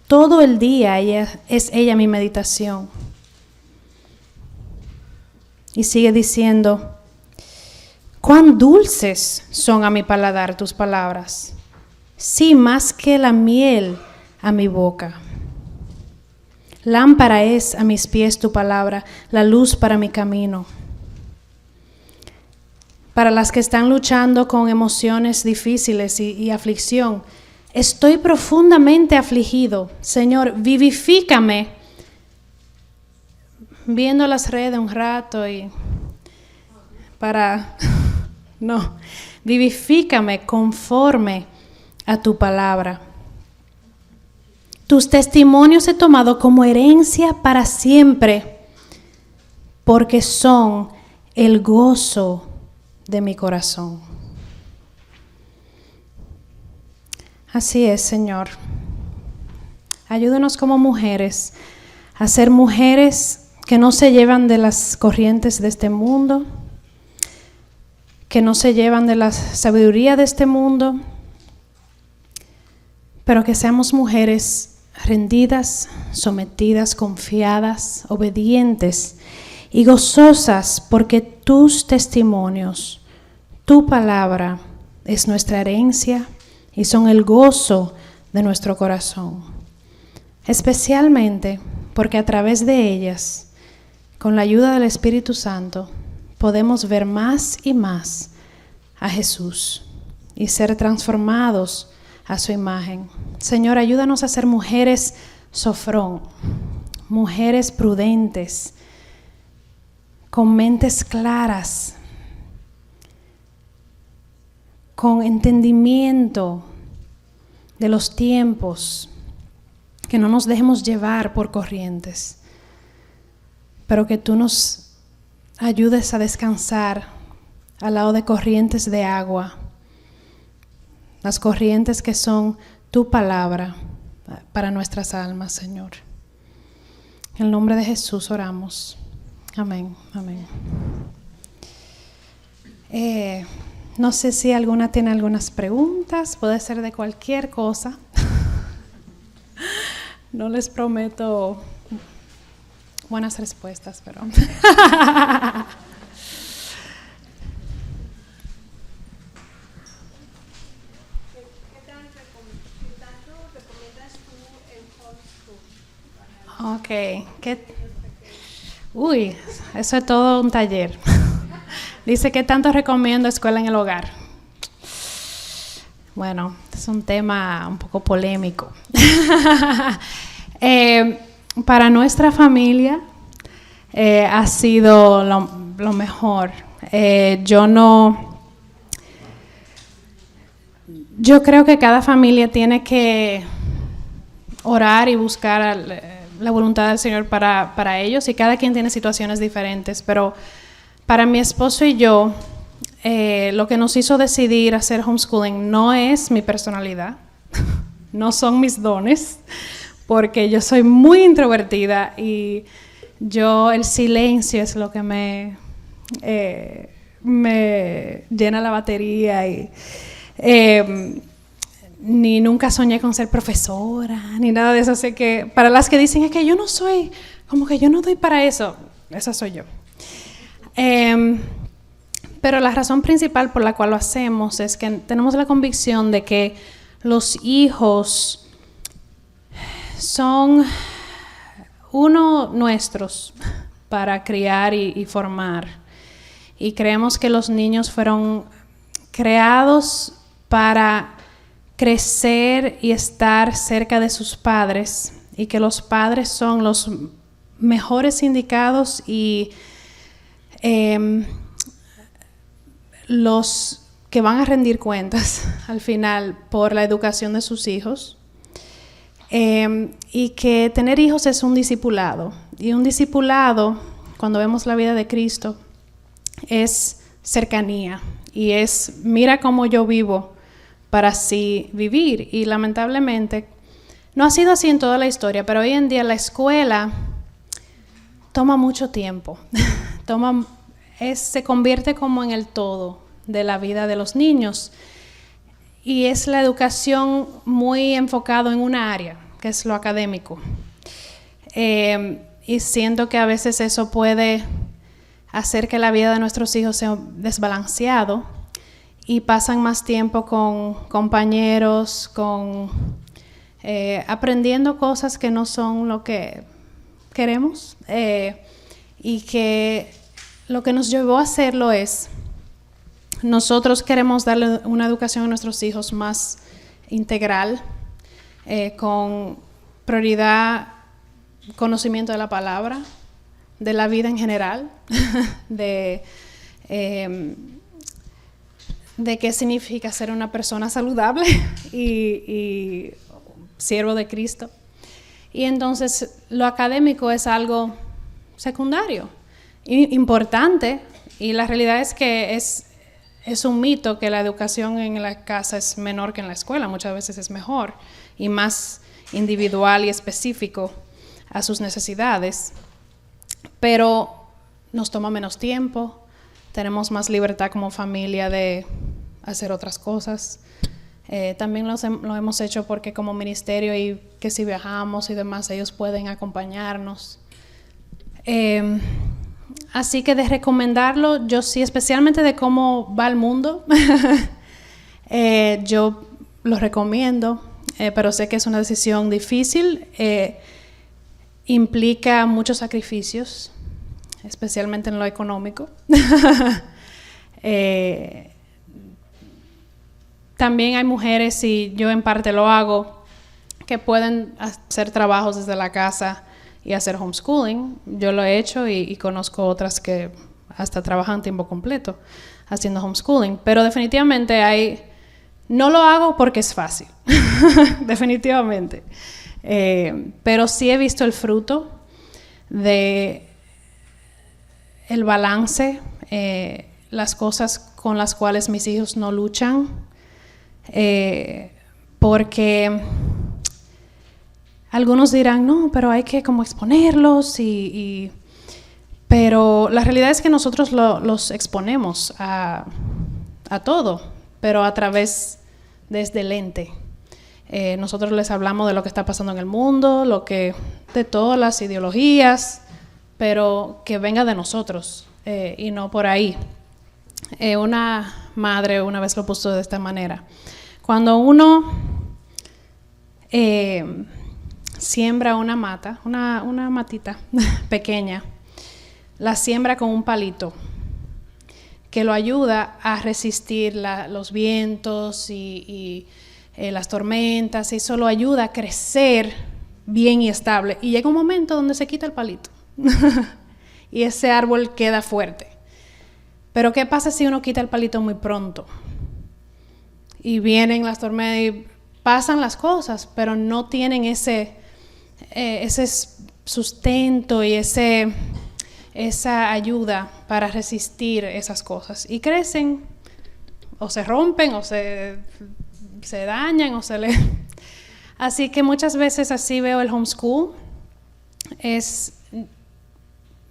todo el día es ella mi meditación. Y sigue diciendo, cuán dulces son a mi paladar tus palabras, sí, más que la miel a mi boca. Lámpara es a mis pies tu palabra, la luz para mi camino. Para las que están luchando con emociones difíciles y aflicción, estoy profundamente afligido. Señor, vivifícame. Viendo las redes un rato vivifícame conforme a tu palabra. Tus testimonios he tomado como herencia para siempre, porque son el gozo de mi corazón. Así es, Señor. Ayúdanos como mujeres a ser mujeres que no se llevan de las corrientes de este mundo, que no se llevan de la sabiduría de este mundo, pero que seamos mujeres rendidas, sometidas, confiadas, obedientes y gozosas, porque tus testimonios, tu palabra es nuestra herencia y son el gozo de nuestro corazón. Especialmente porque a través de ellas, con la ayuda del Espíritu Santo, podemos ver más y más a Jesús y ser transformados a su imagen. Señor, ayúdanos a ser mujeres sofrón, mujeres prudentes, con mentes claras, con entendimiento de los tiempos, que no nos dejemos llevar por corrientes, pero que tú nos ayudes a descansar al lado de corrientes de agua, las corrientes que son tu palabra para nuestras almas, Señor. En el nombre de Jesús oramos. Amén, amén. No sé si alguna tiene algunas preguntas, puede ser de cualquier cosa. No les prometo buenas respuestas, pero... Ok. Uy, eso es todo un taller. Dice que tanto recomiendo escuela en el hogar. Bueno, es un tema un poco polémico. Para nuestra familia ha sido lo mejor. Yo creo que cada familia tiene que orar y buscar la voluntad del Señor para ellos, y cada quien tiene situaciones diferentes, pero para mi esposo y yo, lo que nos hizo decidir hacer homeschooling no es mi personalidad, no son mis dones, porque yo soy muy introvertida y el silencio es lo que me llena la batería y ni nunca soñé con ser profesora, ni nada de eso. Así que para las que dicen es que yo no soy, como que yo no doy para eso, esa soy yo. Pero la razón principal por la cual lo hacemos es que tenemos la convicción de que los hijos son nuestros para criar y formar. Y creemos que los niños fueron creados para crecer y estar cerca de sus padres, y que los padres son los mejores indicados y los que van a rendir cuentas al final por la educación de sus hijos, y que tener hijos es un discipulado, y un discipulado, cuando vemos la vida de Cristo, es cercanía, y es mira cómo yo vivo para así vivir. Y lamentablemente no ha sido así en toda la historia, pero hoy en día la escuela toma mucho tiempo, se convierte como en el todo de la vida de los niños, y es la educación muy enfocado en una área, que es lo académico, y siento que a veces eso puede hacer que la vida de nuestros hijos sea desbalanceado, y pasan más tiempo con compañeros, aprendiendo cosas que no son lo que queremos, y que lo que nos llevó a hacerlo es, nosotros queremos darle una educación a nuestros hijos más integral, con prioridad, conocimiento de la palabra, de la vida en general, de qué significa ser una persona saludable y siervo de Cristo. Y entonces lo académico es algo secundario, importante, y la realidad es que es un mito que la educación en la casa es menor que en la escuela. Muchas veces es mejor y más individual y específico a sus necesidades, pero nos toma menos tiempo, tenemos más libertad como familia de hacer otras cosas. También lo hemos hecho porque como ministerio, y que si viajamos y demás, ellos pueden acompañarnos. Así que de recomendarlo, yo sí, especialmente de cómo va el mundo, yo lo recomiendo, pero sé que es una decisión difícil, implica muchos sacrificios, especialmente en lo económico. También hay mujeres, y yo en parte lo hago, que pueden hacer trabajos desde la casa y hacer homeschooling. Yo lo he hecho y conozco otras que hasta trabajan tiempo completo haciendo homeschooling. Pero definitivamente no lo hago porque es fácil, definitivamente. Pero sí he visto el fruto de el balance, las cosas con las cuales mis hijos no luchan, porque algunos dirán, no, pero hay que como exponerlos, pero la realidad es que nosotros los exponemos a todo, pero a través de este lente. Nosotros les hablamos de lo que está pasando en el mundo, de todas las ideologías, pero que venga de nosotros, y no por ahí. Una madre una vez lo puso de esta manera: cuando uno siembra una mata, una matita pequeña, la siembra con un palito que lo ayuda a resistir los vientos y las tormentas, y eso lo ayuda a crecer bien y estable. Y llega un momento donde se quita el palito y ese árbol queda fuerte. Pero ¿qué pasa si uno quita el palito muy pronto? Y vienen las tormentas y pasan las cosas, pero no tienen ese sustento y esa ayuda para resistir esas cosas. Y crecen, o se rompen, o se dañan, o se le... Así que muchas veces así veo el homeschool.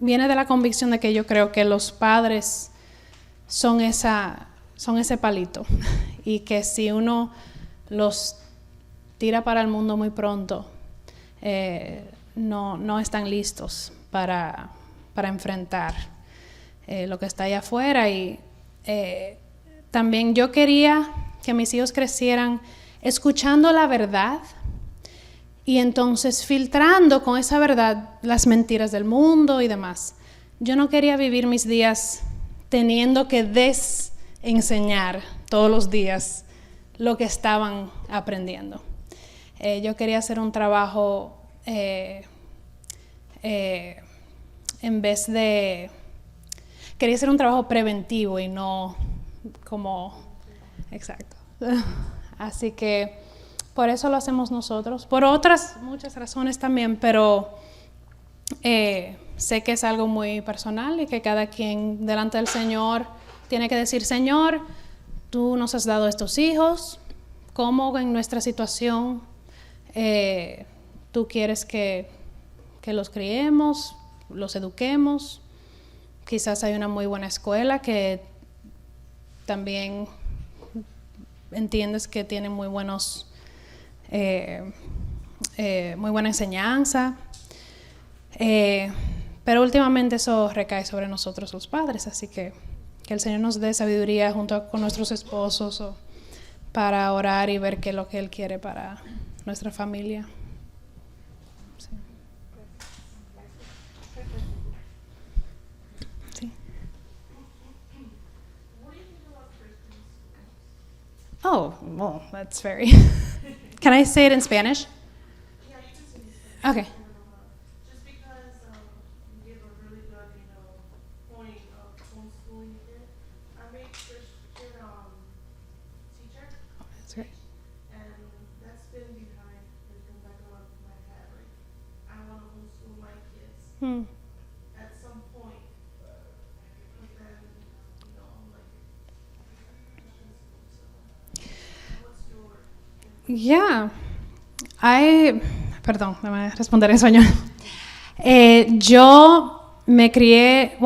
Viene de la convicción de que yo creo que los padres son ese palito y que si uno los tira para el mundo muy pronto, no están listos para enfrentar lo que está allá afuera. Y también yo quería que mis hijos crecieran escuchando la verdad y entonces filtrando con esa verdad las mentiras del mundo y demás. Yo no quería vivir mis días teniendo que desenseñar todos los días lo que estaban aprendiendo. Yo quería hacer un trabajo quería hacer un trabajo preventivo y no como... Exacto. Así que por eso lo hacemos nosotros. Por otras muchas razones también, pero sé que es algo muy personal y que cada quien delante del Señor tiene que decir: Señor, tú nos has dado estos hijos, ¿cómo en nuestra situación tú quieres que los criemos, los eduquemos? Quizás hay una muy buena escuela que también entiendes que tiene muy buena enseñanza, pero últimamente eso recae sobre nosotros los padres, así que el Señor nos dé sabiduría junto con nuestros esposos para orar y ver qué es lo que Él quiere para nuestra familia. Sí. Sí. Oh, well, that's very... Can I say it in Spanish? Yeah, you can say it in Spanish. Okay. Just because you gave a really good, point of homeschooling it. I'm a Christian teacher. Oh, that's great. And that's been behind the back of my head. Like, I want to homeschool my kids at some point. But then, like, Christian school. So, what's your... Yeah. Perdón, me voy a responder en español. Yo me crié,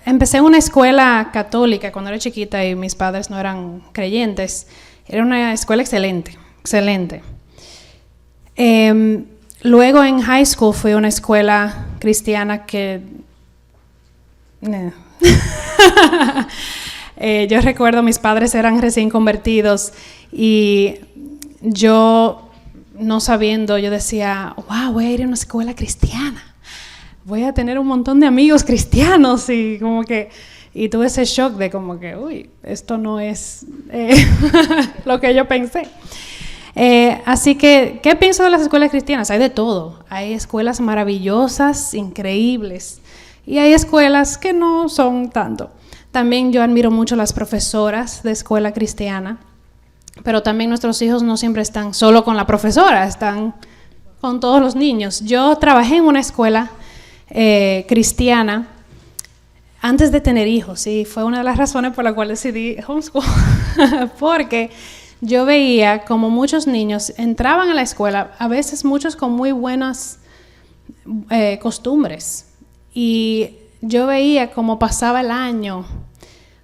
empecé en una escuela católica cuando era chiquita y mis padres no eran creyentes. Era una escuela excelente. Luego en high school fui a una escuela cristiana que... yo recuerdo mis padres eran recién convertidos y yo, no sabiendo, yo decía, wow, voy a ir a una escuela cristiana, voy a tener un montón de amigos cristianos, y tuve ese shock de como que, uy, esto no es lo que yo pensé. Así que, ¿qué pienso de las escuelas cristianas? Hay de todo. Hay escuelas maravillosas, increíbles, y hay escuelas que no son tanto. También yo admiro mucho las profesoras de escuela cristiana, pero también nuestros hijos no siempre están solo con la profesora, están con todos los niños. Yo trabajé en una escuela cristiana antes de tener hijos, y fue una de las razones por la cual decidí homeschool, porque yo veía como muchos niños entraban a la escuela, a veces muchos con muy buenas costumbres, y yo veía cómo pasaba el año.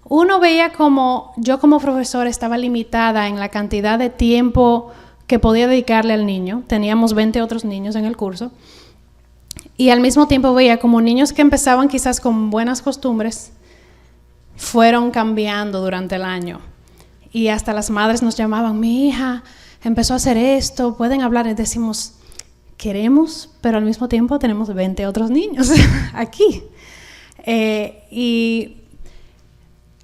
Uno veía como yo como profesora estaba limitada en la cantidad de tiempo que podía dedicarle al niño. Teníamos 20 otros niños en el curso. Y al mismo tiempo veía como niños que empezaban quizás con buenas costumbres fueron cambiando durante el año. Y hasta las madres nos llamaban: mi hija empezó a hacer esto, pueden hablar. Y decimos, queremos, pero al mismo tiempo tenemos 20 otros niños aquí. Y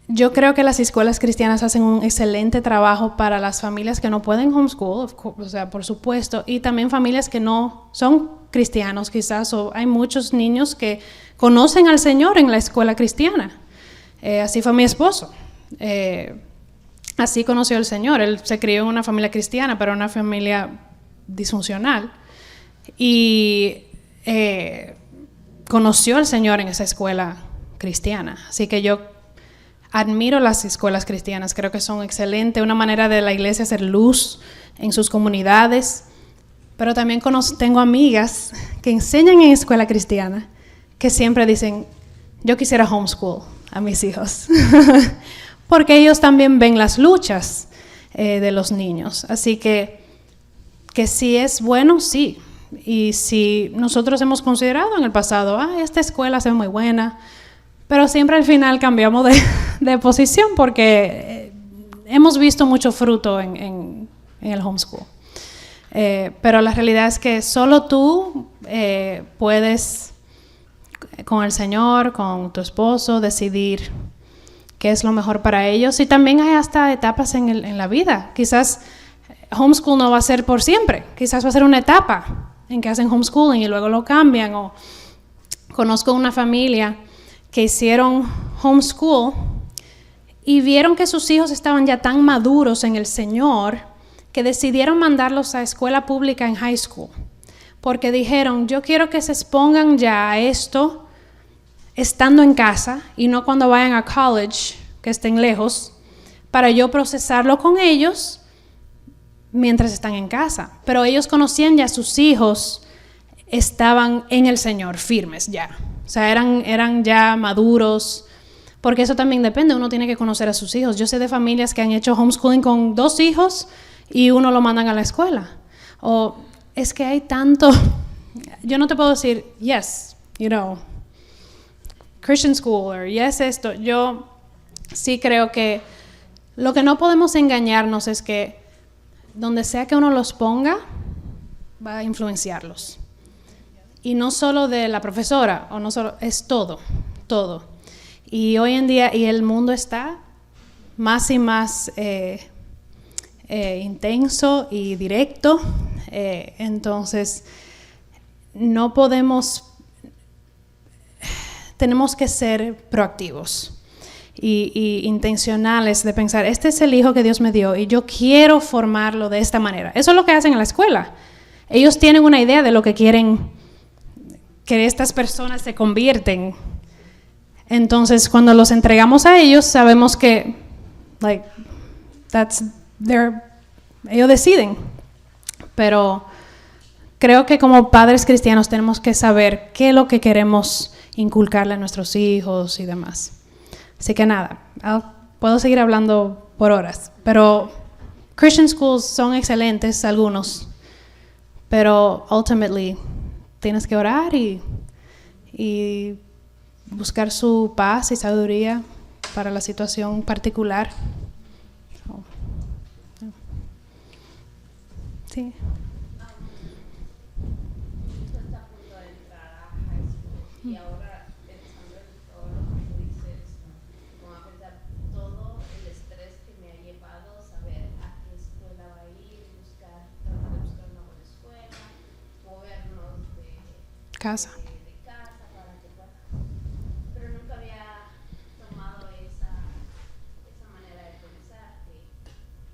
yo creo que las escuelas cristianas hacen un excelente trabajo para las familias que no pueden homeschool, o sea, por supuesto, y también familias que no son cristianos quizás, o hay muchos niños que conocen al Señor en la escuela cristiana. Así fue mi esposo. Así conoció al Señor. Él se crió en una familia cristiana, pero una familia disfuncional. Y conoció al Señor en esa escuela cristiana. Así que yo admiro las escuelas cristianas, creo que son excelentes, una manera de la iglesia hacer luz en sus comunidades, pero también tengo amigas que enseñan en escuela cristiana que siempre dicen, yo quisiera homeschool a mis hijos, porque ellos también ven las luchas de los niños, así que si es bueno, sí, y si nosotros hemos considerado en el pasado, esta escuela se ve muy buena, pero siempre al final cambiamos de posición porque hemos visto mucho fruto en el homeschool. Pero la realidad es que solo tú puedes, con el Señor, con tu esposo, decidir qué es lo mejor para ellos. Y también hay hasta etapas en la vida. Quizás homeschool no va a ser por siempre. Quizás va a ser una etapa en que hacen homeschooling y luego lo cambian. O conozco una familia que hicieron homeschool y vieron que sus hijos estaban ya tan maduros en el Señor que decidieron mandarlos a escuela pública en high school, porque dijeron, yo quiero que se expongan ya a esto estando en casa y no cuando vayan a college, que estén lejos, para yo procesarlo con ellos mientras están en casa. Pero ellos conocían ya a sus hijos, estaban en el Señor, firmes ya. O sea, eran ya maduros, porque eso también depende, uno tiene que conocer a sus hijos. Yo sé de familias que han hecho homeschooling con 2 hijos y uno lo mandan a la escuela. O es que hay tanto, yo no te puedo decir, yes, Christian school, or yes esto. Yo sí creo que lo que no podemos engañarnos es que donde sea que uno los ponga, va a influenciarlos. Y no solo de la profesora, o no solo, es todo. Y hoy en día, y el mundo está más y más intenso y directo, entonces no podemos, tenemos que ser proactivos y intencionales de pensar, este es el hijo que Dios me dio y yo quiero formarlo de esta manera. Eso es lo que hacen en la escuela. Ellos tienen una idea de lo que quieren que estas personas se convierten. Entonces, cuando los entregamos a ellos, sabemos que, ellos deciden. Pero creo que como padres cristianos tenemos que saber qué es lo que queremos inculcarle a nuestros hijos y demás. Así que nada, puedo seguir hablando por horas, pero Christian schools son excelentes algunos, pero ultimately tienes que orar y buscar su paz y sabiduría para la situación particular. Sí. Está a punto de entrar a high school y ahora pensando en todo lo que tú dices, como a pensar todo el estrés que me ha llevado saber a qué escuela va a ir, tratar de buscar una buena escuela, movernos de Casa. casa para que pueda. Pero nunca había tomado esa manera de pensar que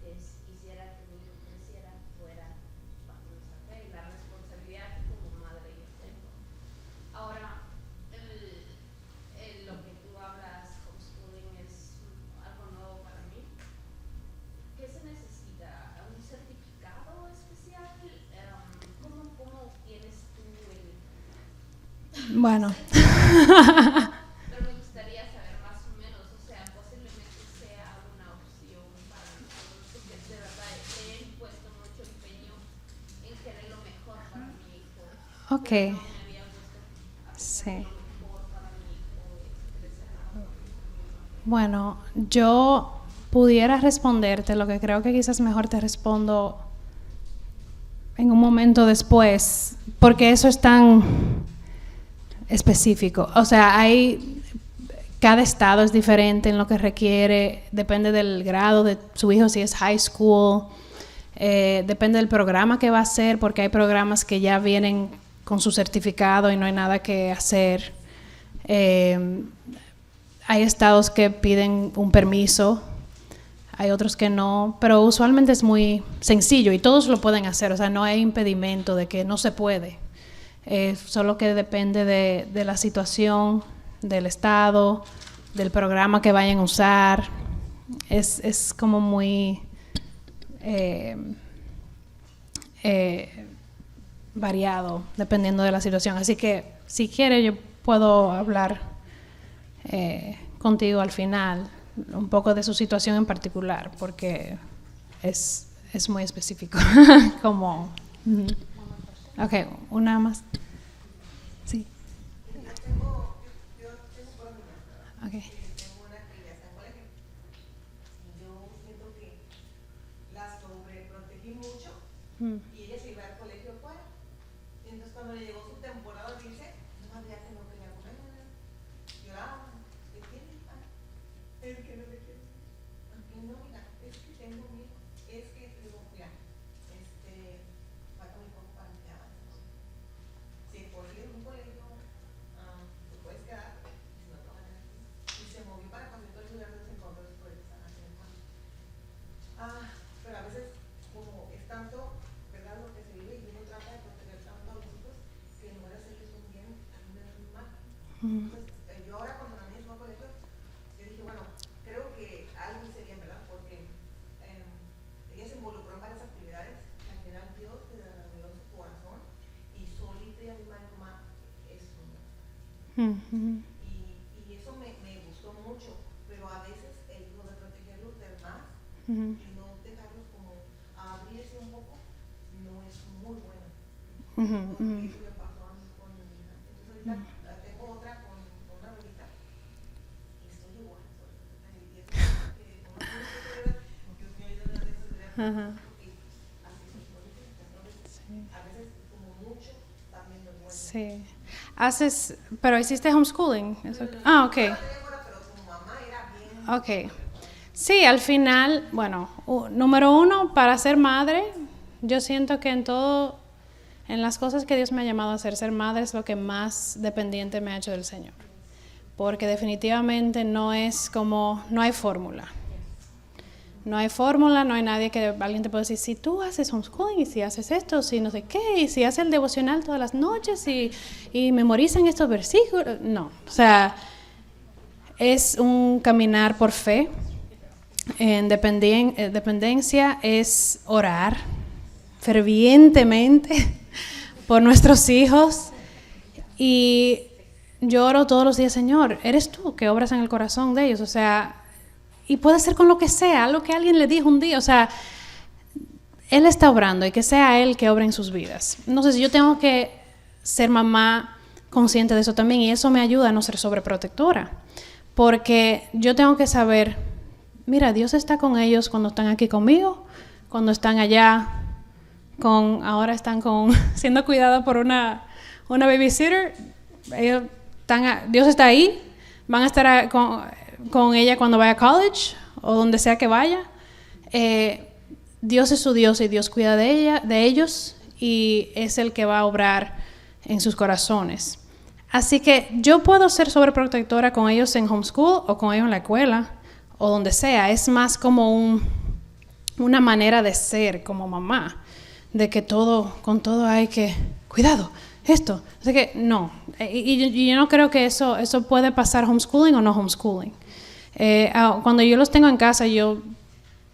quisiera que mi hijo creciera fuera bajo esa fe y la responsabilidad que como madre yo tengo. Ahora, lo que tú hablas, homeschooling, es algo nuevo para mí. ¿Qué se necesita? ¿Un certificado especial? ¿Cómo tienes tú el...? Bueno. Pero me gustaría saber más o menos, o sea, posiblemente sea una opción para nosotros, porque de verdad he puesto mucho empeño en querer lo mejor para mi hijo. Ok. Pero no me había puesto a Sí. lo mejor para mi hijo, crecer. Bueno, yo pudiera responderte, lo que creo que quizás mejor te respondo en un momento después, porque eso es tan específico. O sea, cada estado es diferente en lo que requiere, depende del grado de su hijo, si es high school, depende del programa que va a hacer, porque hay programas que ya vienen con su certificado y no hay nada que hacer. Hay estados que piden un permiso, hay otros que no, pero usualmente es muy sencillo y todos lo pueden hacer, o sea, no hay impedimento de que no se puede. Solo que depende de la situación, del estado, del programa que vayan a usar. Es como muy variado dependiendo de la situación. Así que si quiere yo puedo hablar contigo al final un poco de su situación en particular, porque es muy específico. Como ok, una más. Sí. Okay. Tengo una que ya está en colegio. Yo siento que la sobreprotegí mucho y ella se iba al colegio fuera. Y entonces cuando le llegó su temporada de irse, no sabía que no quería comer. Lloraba. ¿Qué tiene, hija? Es que no me quiero. Aunque no, mira, es que tengo miedo. Es que digo, mira, falta muy poco para que avance. Si por ir a un colegio, te puedes quedar. Y se movió para cuando todo el lugar se encontró después de estar haciendo. Pero a veces, como es tanto, ¿verdad? Lo que se vive y uno trata de proteger tanto a los hijos que en lugar de hacerles un bien, a mí me da un mal. Entonces, yo ahora cuando la niña fue al colegio, yo dije, bueno, creo que algo hice bien, ¿verdad? Porque ella se involucró en varias actividades que al final Dios te desarrolló su corazón y solito y a mi mamá es un y eso me gustó mucho, pero a veces el hijo de protegerlos de más y no dejarlos como abrirse un poco no es muy bueno. Porque eso me pasó a mí con mi hija. Entonces ahorita tengo otra con una abuelita y estoy igual. Y es como que Dios me ayuda a veces de porque así se pone. Entonces a veces como mucho también no es bueno. Sí. Pero hiciste homeschooling. Ok. Ok. Sí, al final, bueno, número uno, para ser madre, yo siento que en las cosas que Dios me ha llamado a hacer, ser madre es lo que más dependiente me ha hecho del Señor. Porque definitivamente no hay fórmula. No hay fórmula, no hay nadie que alguien te pueda decir, si tú haces homeschooling y si haces esto, si no sé qué, y si haces el devocional todas las noches y memorizan estos versículos. No, o sea, es un caminar por fe. En dependencia es orar fervientemente por nuestros hijos. Y yo oro todos los días, Señor, eres tú que obras en el corazón de ellos, o sea, y puede ser con lo que sea, lo que alguien le dijo un día, o sea, Él está obrando y que sea Él que obre en sus vidas. Entonces yo tengo que ser mamá consciente de eso también y eso me ayuda a no ser sobreprotectora, porque yo tengo que saber, mira, Dios está con ellos cuando están aquí conmigo, cuando están allá, ahora están siendo cuidados por una babysitter, Dios está ahí, van a estar con ella cuando vaya a college o donde sea que vaya. Dios es su Dios y Dios cuida de ellos y es el que va a obrar en sus corazones. Así que yo puedo ser sobreprotectora con ellos en homeschool o con ellos en la escuela o donde sea. Es más como una manera de ser como mamá, de que con todo hay que, cuidado, esto. Así que no, y yo no creo que eso puede pasar homeschooling o no homeschooling. Cuando yo los tengo en casa, yo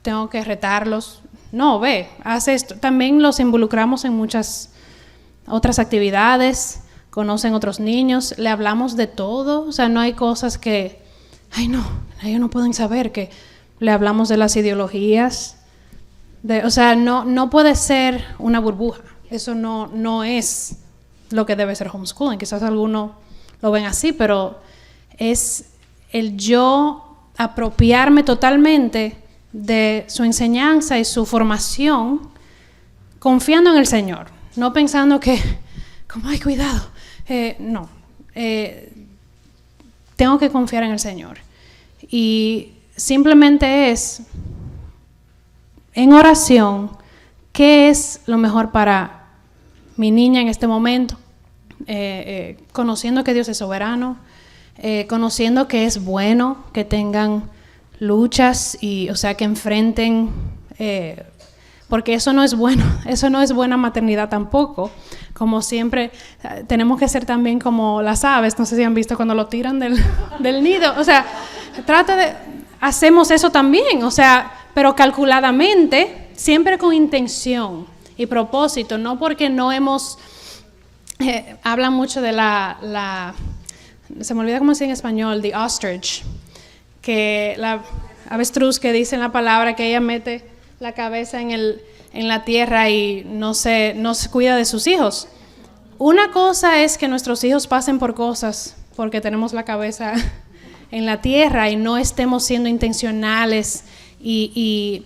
tengo que retarlos. No, ve, haz esto. También los involucramos en muchas otras actividades, conocen otros niños, le hablamos de todo. O sea, no hay cosas que, ellos no pueden saber, que le hablamos de las ideologías. O sea, no puede ser una burbuja. Eso no es lo que debe ser homeschooling. Quizás algunos lo ven así, pero es el yo apropiarme totalmente de su enseñanza y su formación confiando en el Señor, no pensando que, como, ay, cuidado, no, tengo que confiar en el Señor. Y simplemente es, en oración, ¿qué es lo mejor para mi niña en este momento? Conociendo que Dios es soberano, conociendo que es bueno que tengan luchas y, o sea, que enfrenten, porque eso no es bueno, eso no es buena maternidad tampoco. Como siempre, tenemos que ser también como las aves, no sé si han visto cuando lo tiran del nido, o sea, hacemos eso también, o sea, pero calculadamente, siempre con intención y propósito, no porque no hemos, hablan mucho de se me olvida cómo se dice en español, the ostrich, que la avestruz que dice en la palabra que ella mete la cabeza en la tierra y no se cuida de sus hijos. Una cosa es que nuestros hijos pasen por cosas porque tenemos la cabeza en la tierra y no estemos siendo intencionales y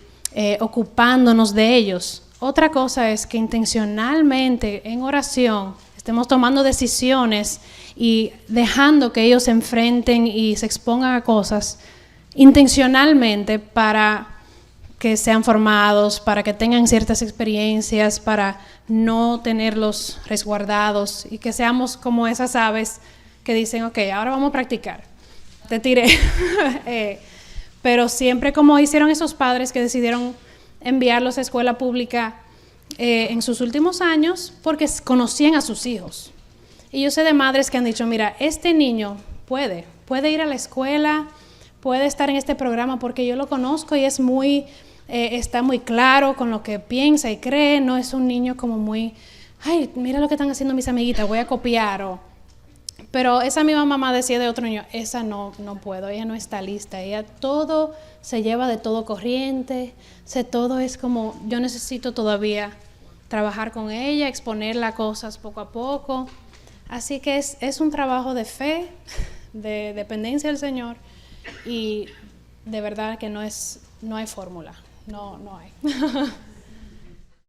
ocupándonos de ellos. Otra cosa es que intencionalmente en oración estemos tomando decisiones y dejando que ellos se enfrenten y se expongan a cosas intencionalmente para que sean formados, para que tengan ciertas experiencias, para no tenerlos resguardados y que seamos como esas aves que dicen, ok, ahora vamos a practicar. Te tiré. Pero siempre como hicieron esos padres que decidieron enviarlos a escuela pública en sus últimos años porque conocían a sus hijos. Y yo sé de madres que han dicho, mira, este niño puede ir a la escuela, puede estar en este programa porque yo lo conozco y es está muy claro con lo que piensa y cree, no es un niño como muy, ay, mira lo que están haciendo mis amiguitas, voy a copiar. Pero esa misma mamá decía de otro niño, esa no puedo, ella no está lista, ella todo se lleva de todo corriente, todo es como, yo necesito todavía trabajar con ella, exponerla a cosas poco a poco. Así que es un trabajo de fe, de dependencia del Señor y de verdad que no hay fórmula, no hay.